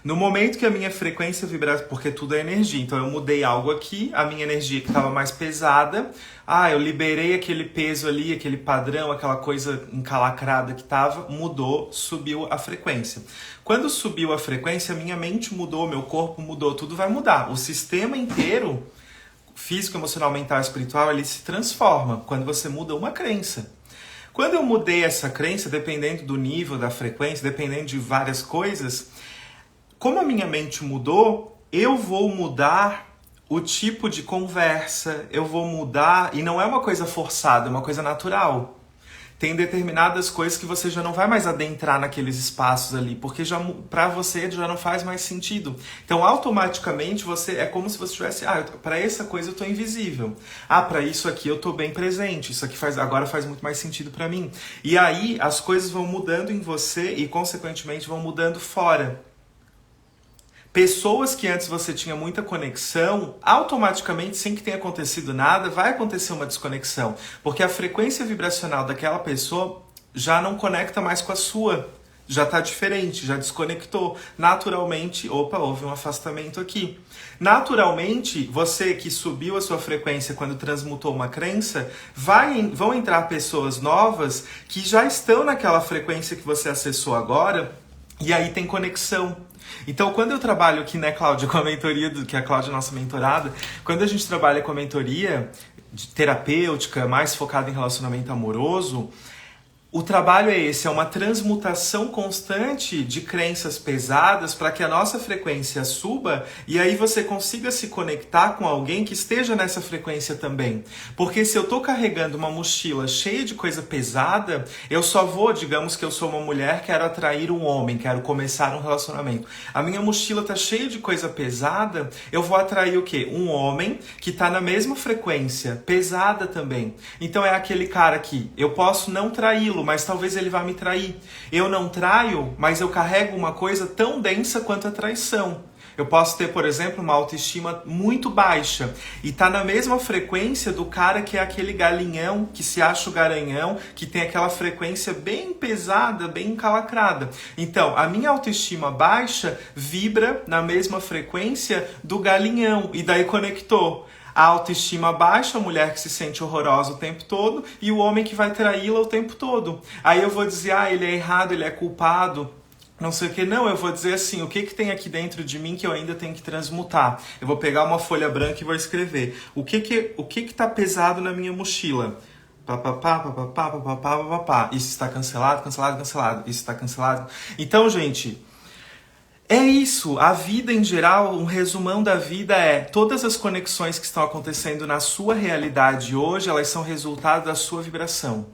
No momento que a minha frequência vibracional, porque tudo é energia, então eu mudei algo aqui, a minha energia que estava mais pesada, eu liberei aquele peso ali, aquele padrão, aquela coisa encalacrada que estava, mudou, subiu a frequência. Quando subiu a frequência, a minha mente mudou, meu corpo mudou, tudo vai mudar. O sistema inteiro, físico, emocional, mental, espiritual, ele se transforma quando você muda uma crença. Quando eu mudei essa crença, dependendo do nível da frequência, dependendo de várias coisas, como a minha mente mudou, eu vou mudar o tipo de conversa, eu vou mudar, e não é uma coisa forçada, é uma coisa natural. Tem determinadas coisas que você já não vai mais adentrar naqueles espaços ali, porque já para você já não faz mais sentido. Então, automaticamente, você é como se você tivesse, para essa coisa eu tô invisível. Para isso aqui eu tô bem presente. Isso aqui agora faz muito mais sentido para mim. E aí as coisas vão mudando em você e, consequentemente, vão mudando fora. Pessoas que antes você tinha muita conexão, automaticamente, sem que tenha acontecido nada, vai acontecer uma desconexão. Porque a frequência vibracional daquela pessoa já não conecta mais com a sua. Já está diferente, já desconectou. Naturalmente, houve um afastamento aqui. Naturalmente, você que subiu a sua frequência quando transmutou uma crença, vão entrar pessoas novas que já estão naquela frequência que você acessou agora, e aí tem conexão. Então, quando eu trabalho aqui, né, Cláudia, com a mentoria, que a Cláudia é nossa mentorada, quando a gente trabalha com a mentoria de terapêutica, mais focada em relacionamento amoroso, o trabalho é esse, é uma transmutação constante de crenças pesadas para que a nossa frequência suba e aí você consiga se conectar com alguém que esteja nessa frequência também. Porque se eu estou carregando uma mochila cheia de coisa pesada, eu só vou, digamos que eu sou uma mulher, quero atrair um homem, quero começar um relacionamento. A minha mochila está cheia de coisa pesada, eu vou atrair o quê? Um homem que está na mesma frequência, pesada também. Então é aquele cara que eu posso não traí-lo, mas talvez ele vá me trair. Eu não traio, mas eu carrego uma coisa tão densa quanto a traição. Eu posso ter, por exemplo, uma autoestima muito baixa e tá na mesma frequência do cara que é aquele galinhão, que se acha o garanhão, que tem aquela frequência bem pesada, bem encalacrada. Então, a minha autoestima baixa vibra na mesma frequência do galinhão e daí conectou. A autoestima baixa, a mulher que se sente horrorosa o tempo todo, e o homem que vai traí-la o tempo todo. Aí eu vou dizer, ele é errado, ele é culpado, não sei o que. Não, eu vou dizer assim, o que tem aqui dentro de mim que eu ainda tenho que transmutar? Eu vou pegar uma folha branca e vou escrever. O que tá pesado na minha mochila? Isso está cancelado, cancelado, cancelado. Isso está cancelado. Então, gente... é isso, a vida em geral, um resumão da vida é todas as conexões que estão acontecendo na sua realidade hoje, elas são resultado da sua vibração.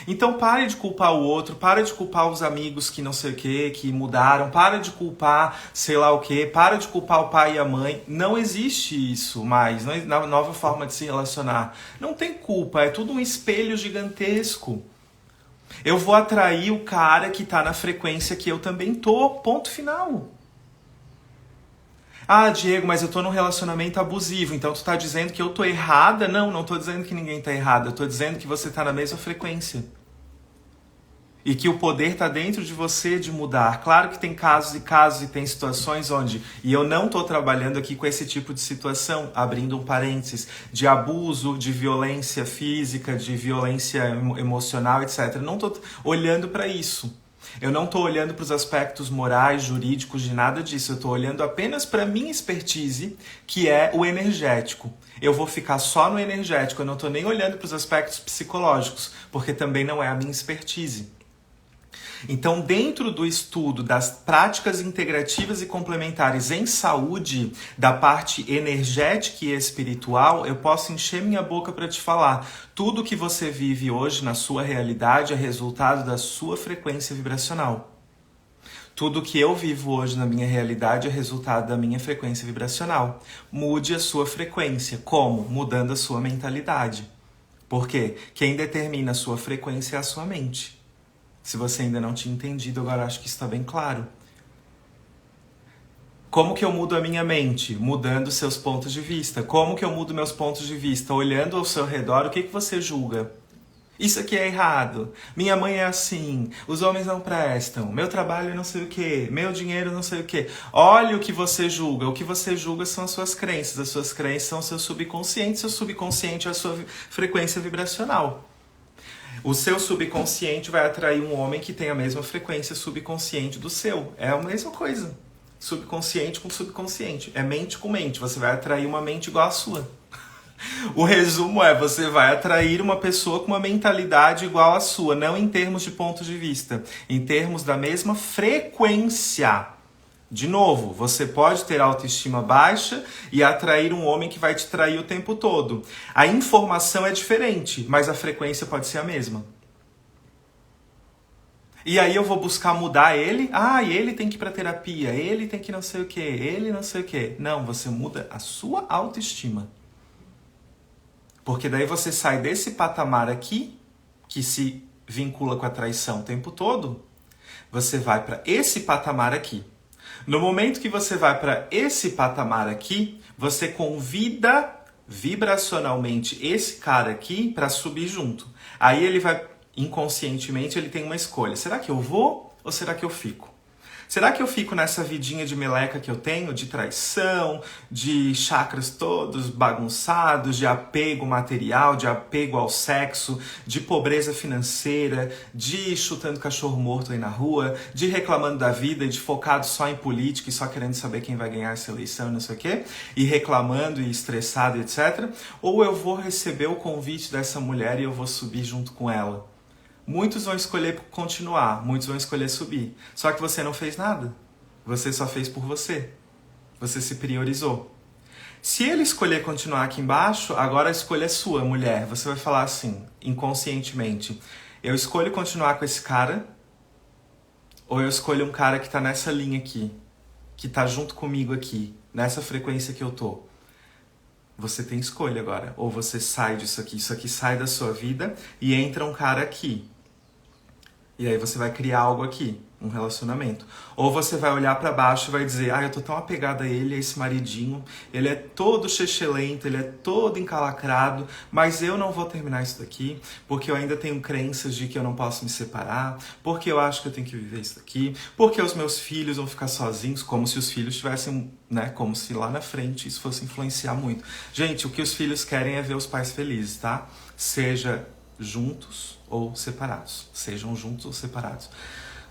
Então pare de culpar o outro, para de culpar os amigos que não sei o que mudaram, para de culpar sei lá o que, para de culpar o pai e a mãe. Não existe isso mais, na nova forma de se relacionar. Não tem culpa, é tudo um espelho gigantesco. Eu vou atrair o cara que tá na frequência que eu também tô, ponto final. Ah, Diego, mas eu tô num relacionamento abusivo, então tu tá dizendo que eu tô errada? Não, não tô dizendo que ninguém tá errado, eu tô dizendo que você tá na mesma frequência. E que o poder tá dentro de você de mudar. Claro que tem casos e casos e tem situações onde, e eu não tô trabalhando aqui com esse tipo de situação, abrindo um parênteses, de abuso, de violência física, de violência emocional, etc. Eu não tô olhando para isso. Eu não estou olhando para os aspectos morais, jurídicos, de nada disso. Eu estou olhando apenas para a minha expertise, que é o energético. Eu vou ficar só no energético, eu não estou nem olhando para os aspectos psicológicos, porque também não é a minha expertise. Então, dentro do estudo das práticas integrativas e complementares em saúde, da parte energética e espiritual, eu posso encher minha boca para te falar. Tudo que você vive hoje na sua realidade é resultado da sua frequência vibracional. Tudo que eu vivo hoje na minha realidade é resultado da minha frequência vibracional. Mude a sua frequência. Como? Mudando a sua mentalidade. Por quê? Quem determina a sua frequência é a sua mente. Se você ainda não tinha entendido, agora acho que está bem claro. Como que eu mudo a minha mente? Mudando seus pontos de vista. Como que eu mudo meus pontos de vista? Olhando ao seu redor, o que você julga? Isso aqui é errado. Minha mãe é assim. Os homens não prestam. Meu trabalho não sei o quê. Meu dinheiro não sei o quê. Olha o que você julga. O que você julga são as suas crenças. As suas crenças são o seu subconsciente. Seu subconsciente é a sua frequência vibracional. O seu subconsciente vai atrair um homem que tem a mesma frequência subconsciente do seu. É a mesma coisa. Subconsciente com subconsciente. É mente com mente. Você vai atrair uma mente igual à sua. O resumo é, você vai atrair uma pessoa com uma mentalidade igual à sua. Não em termos de ponto de vista. Em termos da mesma frequência. De novo, você pode ter autoestima baixa e atrair um homem que vai te trair o tempo todo. A informação é diferente, mas a frequência pode ser a mesma. E aí eu vou buscar mudar ele. Ah, ele tem que ir pra terapia, ele tem que não sei o que, ele não sei o que. Não, você muda a sua autoestima. Porque daí você sai desse patamar aqui, que se vincula com a traição o tempo todo, você vai para esse patamar aqui. No momento que você vai para esse patamar aqui, você convida vibracionalmente esse cara aqui para subir junto. Aí ele vai, inconscientemente, ele tem uma escolha. Será que eu vou ou será que eu fico? Será que eu fico nessa vidinha de meleca que eu tenho, de traição, de chakras todos bagunçados, de apego material, de apego ao sexo, de pobreza financeira, de chutando cachorro morto aí na rua, de reclamando da vida, de focado só em política e só querendo saber quem vai ganhar essa eleição e não sei o quê, e reclamando e estressado, etc. Ou eu vou receber o convite dessa mulher e eu vou subir junto com ela? Muitos vão escolher continuar, muitos vão escolher subir. Só que você não fez nada. Você só fez por você. Você se priorizou. Se ele escolher continuar aqui embaixo, agora a escolha é sua, mulher. Você vai falar assim, inconscientemente. Eu escolho continuar com esse cara, ou eu escolho um cara que tá nessa linha aqui, que tá junto comigo aqui, nessa frequência que eu tô. Você tem escolha agora. Ou você sai disso aqui, isso aqui sai da sua vida e entra um cara aqui. E aí você vai criar algo aqui, um relacionamento. Ou você vai olhar pra baixo e vai dizer, eu tô tão apegada a ele, a esse maridinho, ele é todo chechelento, ele é todo encalacrado, mas eu não vou terminar isso daqui, porque eu ainda tenho crenças de que eu não posso me separar, porque eu acho que eu tenho que viver isso daqui, porque os meus filhos vão ficar sozinhos, como se os filhos tivessem, né, como se lá na frente isso fosse influenciar muito. Gente, o que os filhos querem é ver os pais felizes, tá? Seja juntos ou separados. Sejam juntos ou separados.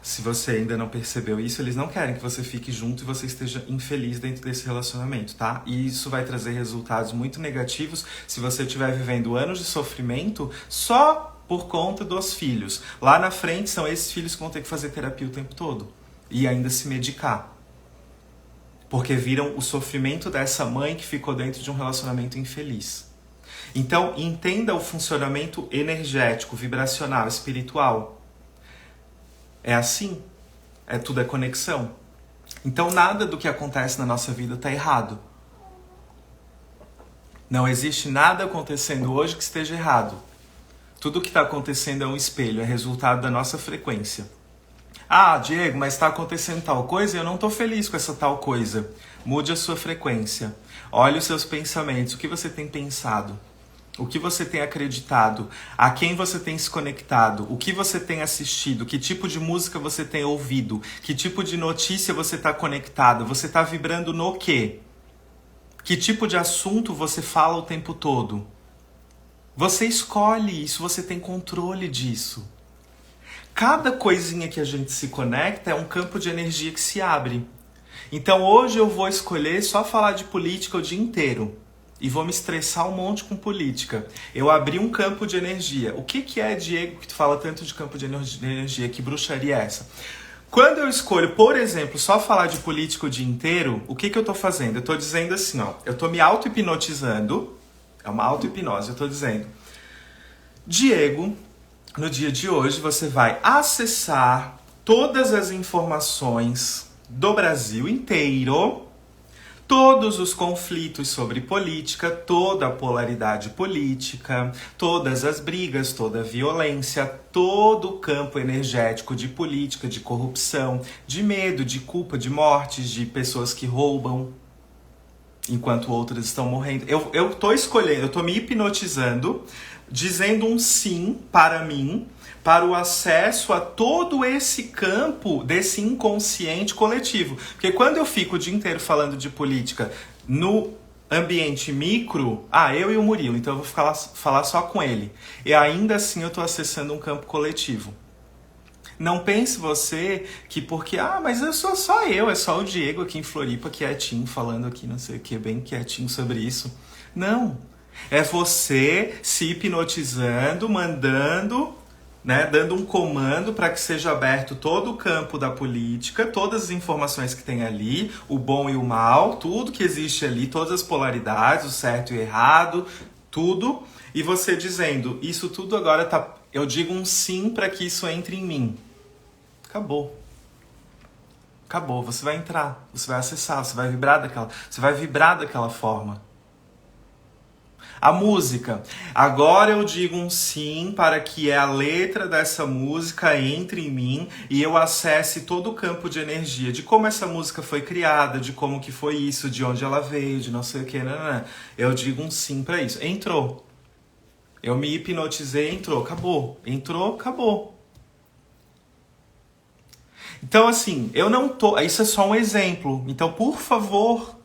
Se você ainda não percebeu isso, eles não querem que você fique junto e você esteja infeliz dentro desse relacionamento, tá? E isso vai trazer resultados muito negativos se você estiver vivendo anos de sofrimento só por conta dos filhos. Lá na frente são esses filhos que vão ter que fazer terapia o tempo todo e ainda se medicar. Porque viram o sofrimento dessa mãe que ficou dentro de um relacionamento infeliz. Então, entenda o funcionamento energético, vibracional, espiritual. É assim. Tudo é conexão. Então, nada do que acontece na nossa vida está errado. Não existe nada acontecendo hoje que esteja errado. Tudo que está acontecendo é um espelho, é resultado da nossa frequência. Ah, Diego, mas está acontecendo tal coisa e eu não estou feliz com essa tal coisa. Mude a sua frequência. Olhe os seus pensamentos. O que você tem pensado? O que você tem acreditado? A quem você tem se conectado? O que você tem assistido? Que tipo de música você tem ouvido? Que tipo de notícia você está conectado? Você está vibrando no quê? Que tipo de assunto você fala o tempo todo? Você escolhe isso, você tem controle disso. Cada coisinha que a gente se conecta é um campo de energia que se abre. Então hoje eu vou escolher só falar de política o dia inteiro. E vou me estressar um monte com política. Eu abri um campo de energia. O que é, Diego, que tu fala tanto de campo de energia? Que bruxaria é essa? Quando eu escolho, por exemplo, só falar de política o dia inteiro, o que eu tô fazendo? Eu tô dizendo assim, ó. Eu tô me auto-hipnotizando. É uma auto-hipnose. Eu tô dizendo, Diego, no dia de hoje você vai acessar todas as informações do Brasil inteiro, todos os conflitos sobre política, toda a polaridade política, todas as brigas, toda a violência, todo o campo energético de política, de corrupção, de medo, de culpa, de mortes, de pessoas que roubam enquanto outras estão morrendo. Eu tô escolhendo, eu tô me hipnotizando, dizendo um sim para mim, para o acesso a todo esse campo desse inconsciente coletivo. Porque quando eu fico o dia inteiro falando de política no ambiente micro, eu e o Murilo, então eu vou falar só com ele. E ainda assim eu estou acessando um campo coletivo. Não pense você que porque, mas eu sou só eu, é só o Diego aqui em Floripa quietinho, falando aqui não sei o que, bem quietinho sobre isso. Não. É você se hipnotizando, mandando, né, dando um comando para que seja aberto todo o campo da política, todas as informações que tem ali, o bom e o mal, tudo que existe ali, todas as polaridades, o certo e o errado, tudo. E você dizendo, isso tudo agora tá... Eu digo um sim para que isso entre em mim. Acabou. Acabou. Você vai entrar, você vai acessar, você vai vibrar daquela forma. A música. Agora eu digo um sim para que a letra dessa música entre em mim e eu acesse todo o campo de energia, de como essa música foi criada, de como que foi isso, de onde ela veio, de não sei o que. Eu digo um sim para isso. Entrou. Eu me hipnotizei, entrou, acabou. Entrou, acabou. Então, assim, eu não tô... Isso é só um exemplo. Então, por favor,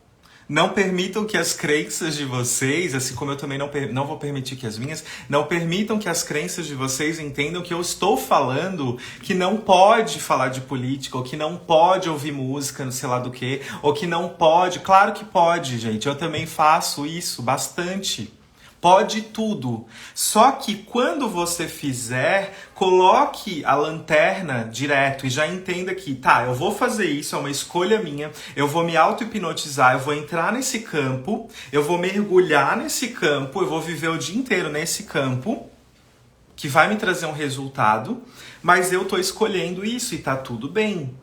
não permitam que as crenças de vocês, assim como eu também não vou permitir que as minhas, não permitam que as crenças de vocês entendam que eu estou falando que não pode falar de política, ou que não pode ouvir música, não sei lá do que, ou que não pode. Claro que pode, gente. Eu também faço isso bastante. Pode tudo. Só que quando você fizer, coloque a lanterna direto e já entenda que, eu vou fazer isso, é uma escolha minha, eu vou me auto-hipnotizar, eu vou entrar nesse campo, eu vou mergulhar nesse campo, eu vou viver o dia inteiro nesse campo, que vai me trazer um resultado, mas eu tô escolhendo isso e tá tudo bem.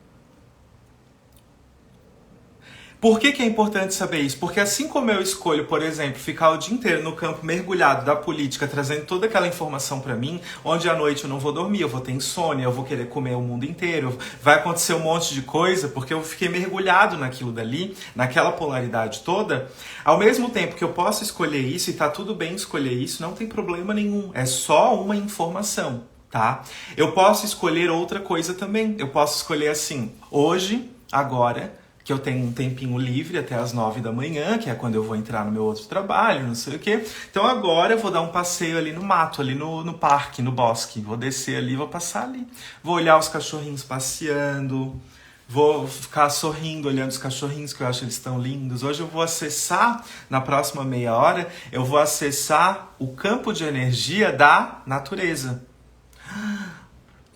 Por que é importante saber isso? Porque assim como eu escolho, por exemplo, ficar o dia inteiro no campo mergulhado da política, trazendo toda aquela informação pra mim, onde à noite eu não vou dormir, eu vou ter insônia, eu vou querer comer o mundo inteiro, vai acontecer um monte de coisa, porque eu fiquei mergulhado naquilo dali, naquela polaridade toda, ao mesmo tempo que eu posso escolher isso, e tá tudo bem escolher isso, não tem problema nenhum, é só uma informação, tá? Eu posso escolher outra coisa também, eu posso escolher assim, hoje, agora... que eu tenho um tempinho livre até as 9 da manhã, que é quando eu vou entrar no meu outro trabalho, não sei o quê. Então agora eu vou dar um passeio ali no mato, ali no parque, no bosque. Vou descer ali, vou passar ali. Vou olhar os cachorrinhos passeando, vou ficar sorrindo, olhando os cachorrinhos, que eu acho que eles estão lindos. Hoje eu vou acessar, na próxima meia hora, eu vou acessar o campo de energia da natureza.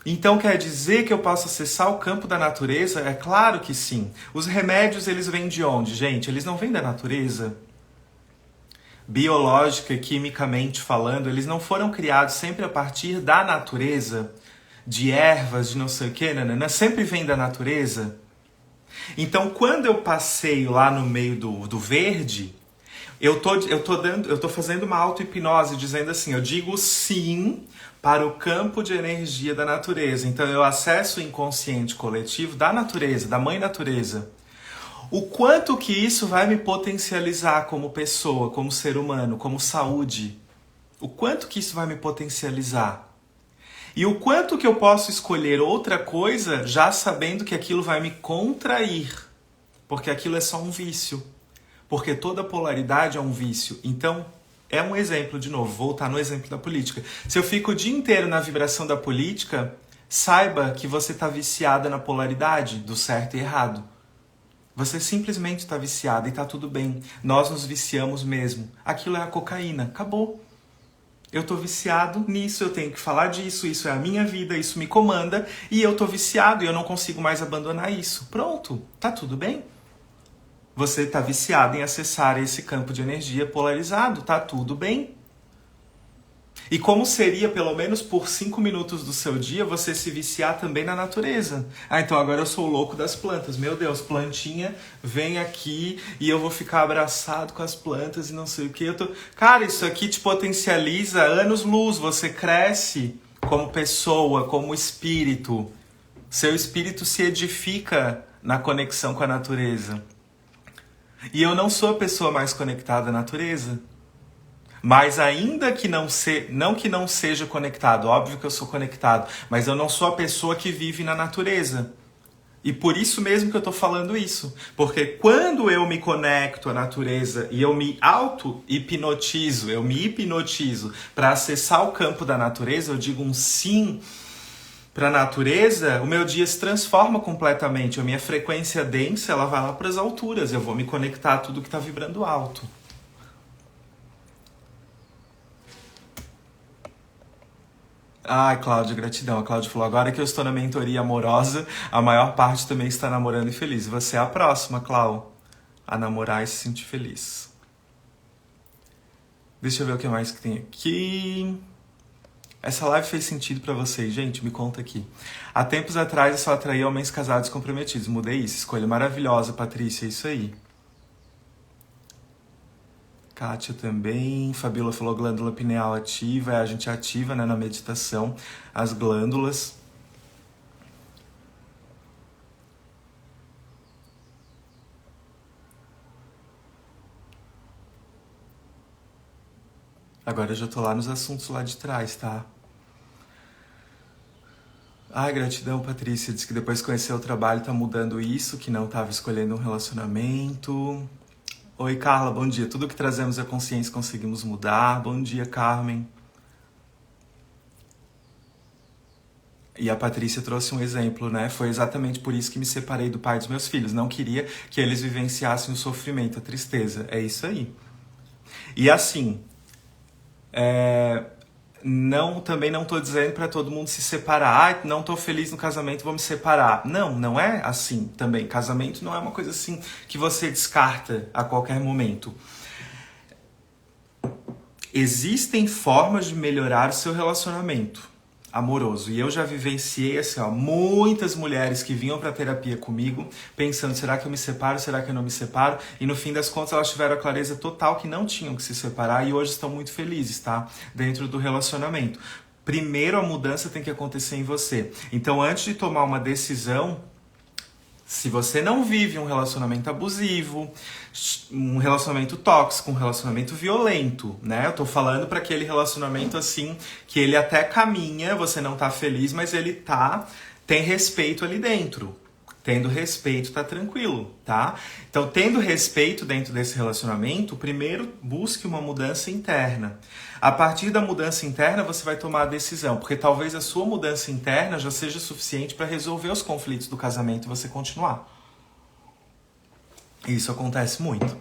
Então quer dizer que eu posso acessar o campo da natureza? É claro que sim. Os remédios, eles vêm de onde, gente? Eles não vêm da natureza? biológica e quimicamente falando, eles não foram criados sempre a partir da natureza, de ervas, de não sei o que, nanana, sempre vem da natureza. Então, quando eu passeio lá no meio do verde, eu tô fazendo uma auto-hipnose, dizendo assim, eu digo sim para o campo de energia da natureza. Então, eu acesso o inconsciente coletivo da natureza, da mãe natureza. O quanto que isso vai me potencializar como pessoa, como ser humano, como saúde? O quanto que isso vai me potencializar? E o quanto que eu posso escolher outra coisa já sabendo que aquilo vai me contrair? Porque aquilo é só um vício. Porque toda polaridade é um vício. Então, é um exemplo, de novo, voltar no exemplo da política. Se eu fico o dia inteiro na vibração da política, saiba que você está viciada na polaridade do certo e errado. Você simplesmente está viciada e está tudo bem. Nós nos viciamos mesmo. Aquilo é a cocaína. Acabou. Eu estou viciado nisso, eu tenho que falar disso, isso é a minha vida, isso me comanda, e eu estou viciado e eu não consigo mais abandonar isso. Pronto, tá tudo bem. Você está viciado em acessar esse campo de energia polarizado, tá tudo bem. E como seria, pelo menos por 5 minutos do seu dia, você se viciar também na natureza? Ah, então agora eu sou o louco das plantas. Meu Deus, plantinha, vem aqui e eu vou ficar abraçado com as plantas e não sei o que. Cara, isso aqui te potencializa anos-luz. Você cresce como pessoa, como espírito. Seu espírito se edifica na conexão com a natureza. E eu não sou a pessoa mais conectada à natureza. Mas ainda que não seja conectado, óbvio que eu sou conectado, mas eu não sou a pessoa que vive na natureza. E por isso mesmo que eu estou falando isso. Porque quando eu me conecto à natureza e eu me auto-hipnotizo, eu me hipnotizo para acessar o campo da natureza, eu digo um sim para a natureza, o meu dia se transforma completamente. A minha frequência densa, ela vai lá para as alturas, eu vou me conectar a tudo que está vibrando alto. Ai, Cláudia, gratidão. A Cláudia falou, agora que eu estou na mentoria amorosa, a maior parte também está namorando e feliz. Você é a próxima, Clau, a namorar e se sentir feliz. Deixa eu ver o que mais que tem aqui. Essa live fez sentido pra vocês, gente? Me conta aqui. Há tempos atrás eu só atraía homens casados comprometidos. Mudei isso. Escolha maravilhosa, Patrícia. É isso aí. Kátia também. Fabíola falou glândula pineal ativa. A gente ativa, né, na meditação as glândulas. Agora eu já tô lá nos assuntos lá de trás, tá? Ai, gratidão, Patrícia. Diz que depois que conheceu o trabalho tá mudando isso, que não tava escolhendo um relacionamento. Oi, Carla, bom dia. Tudo que trazemos à consciência conseguimos mudar. Bom dia, Carmen. E a Patrícia trouxe um exemplo, né? Foi exatamente por isso que me separei do pai dos meus filhos. Não queria que eles vivenciassem o sofrimento, a tristeza. É isso aí. E assim, também não tô dizendo para todo mundo se separar. Ah, não tô feliz no casamento, vou me separar. Não, não é assim também. Casamento não é uma coisa assim que você descarta a qualquer momento. Existem formas de melhorar o seu relacionamento amoroso. E eu já vivenciei assim, ó, muitas mulheres que vinham para terapia comigo pensando, será que eu me separo, será que eu não me separo? E no fim das contas elas tiveram a clareza total que não tinham que se separar e hoje estão muito felizes, tá? Dentro do relacionamento. Primeiro a mudança tem que acontecer em você. Então antes de tomar uma decisão, se você não vive um relacionamento abusivo, um relacionamento tóxico, um relacionamento violento, né? Eu tô falando para aquele relacionamento assim, que ele até caminha, você não tá feliz, mas ele tem respeito ali dentro. Tendo respeito, tá tranquilo, tá? Então, tendo respeito dentro desse relacionamento, primeiro busque uma mudança interna. A partir da mudança interna, você vai tomar a decisão, porque talvez a sua mudança interna já seja suficiente para resolver os conflitos do casamento e você continuar. Isso acontece muito.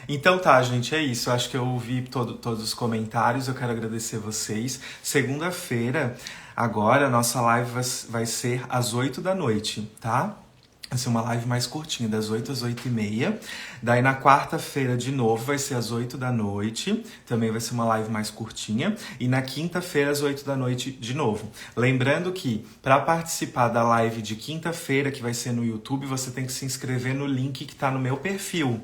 Então tá, gente, é isso. Eu acho que eu ouvi todos os comentários. Eu quero agradecer vocês. Segunda-feira, agora, a nossa live vai ser às 8 da noite, tá? Vai ser uma live mais curtinha, das 8 às 8h30. Daí na quarta-feira, de novo, vai ser às 8 da noite. Também vai ser uma live mais curtinha. E na quinta-feira, às 8 da noite, de novo. Lembrando que, para participar da live de quinta-feira, que vai ser no YouTube, você tem que se inscrever no link que tá no meu perfil.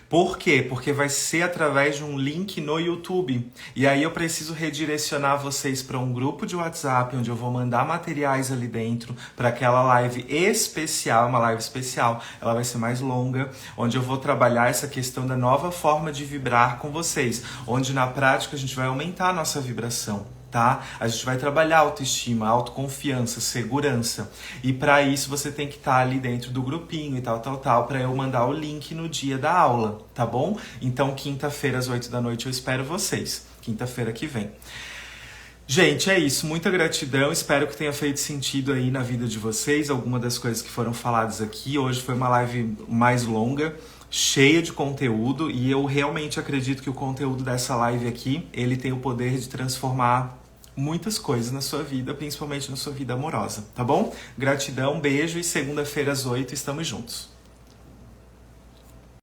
Por quê? Porque vai ser através de um link no YouTube. E aí eu preciso redirecionar vocês para um grupo de WhatsApp, onde eu vou mandar materiais ali dentro para aquela live especial, uma live especial. Ela vai ser mais longa, onde eu vou trabalhar essa questão da nova forma de vibrar com vocês, onde na prática a gente vai aumentar a nossa vibração. Tá? A gente vai trabalhar autoestima, autoconfiança, segurança. E para isso você tem que estar ali dentro do grupinho e tal, para eu mandar o link no dia da aula, tá bom? Então, quinta-feira às 8 da noite eu espero vocês. Quinta-feira que vem. Gente, é isso. Muita gratidão. Espero que tenha feito sentido aí na vida de vocês, alguma das coisas que foram faladas aqui. Hoje foi uma live mais longa, cheia de conteúdo, e eu realmente acredito que o conteúdo dessa live aqui, ele tem o poder de transformar muitas coisas na sua vida, principalmente na sua vida amorosa, tá bom? Gratidão, beijo e segunda-feira às 8 estamos juntos.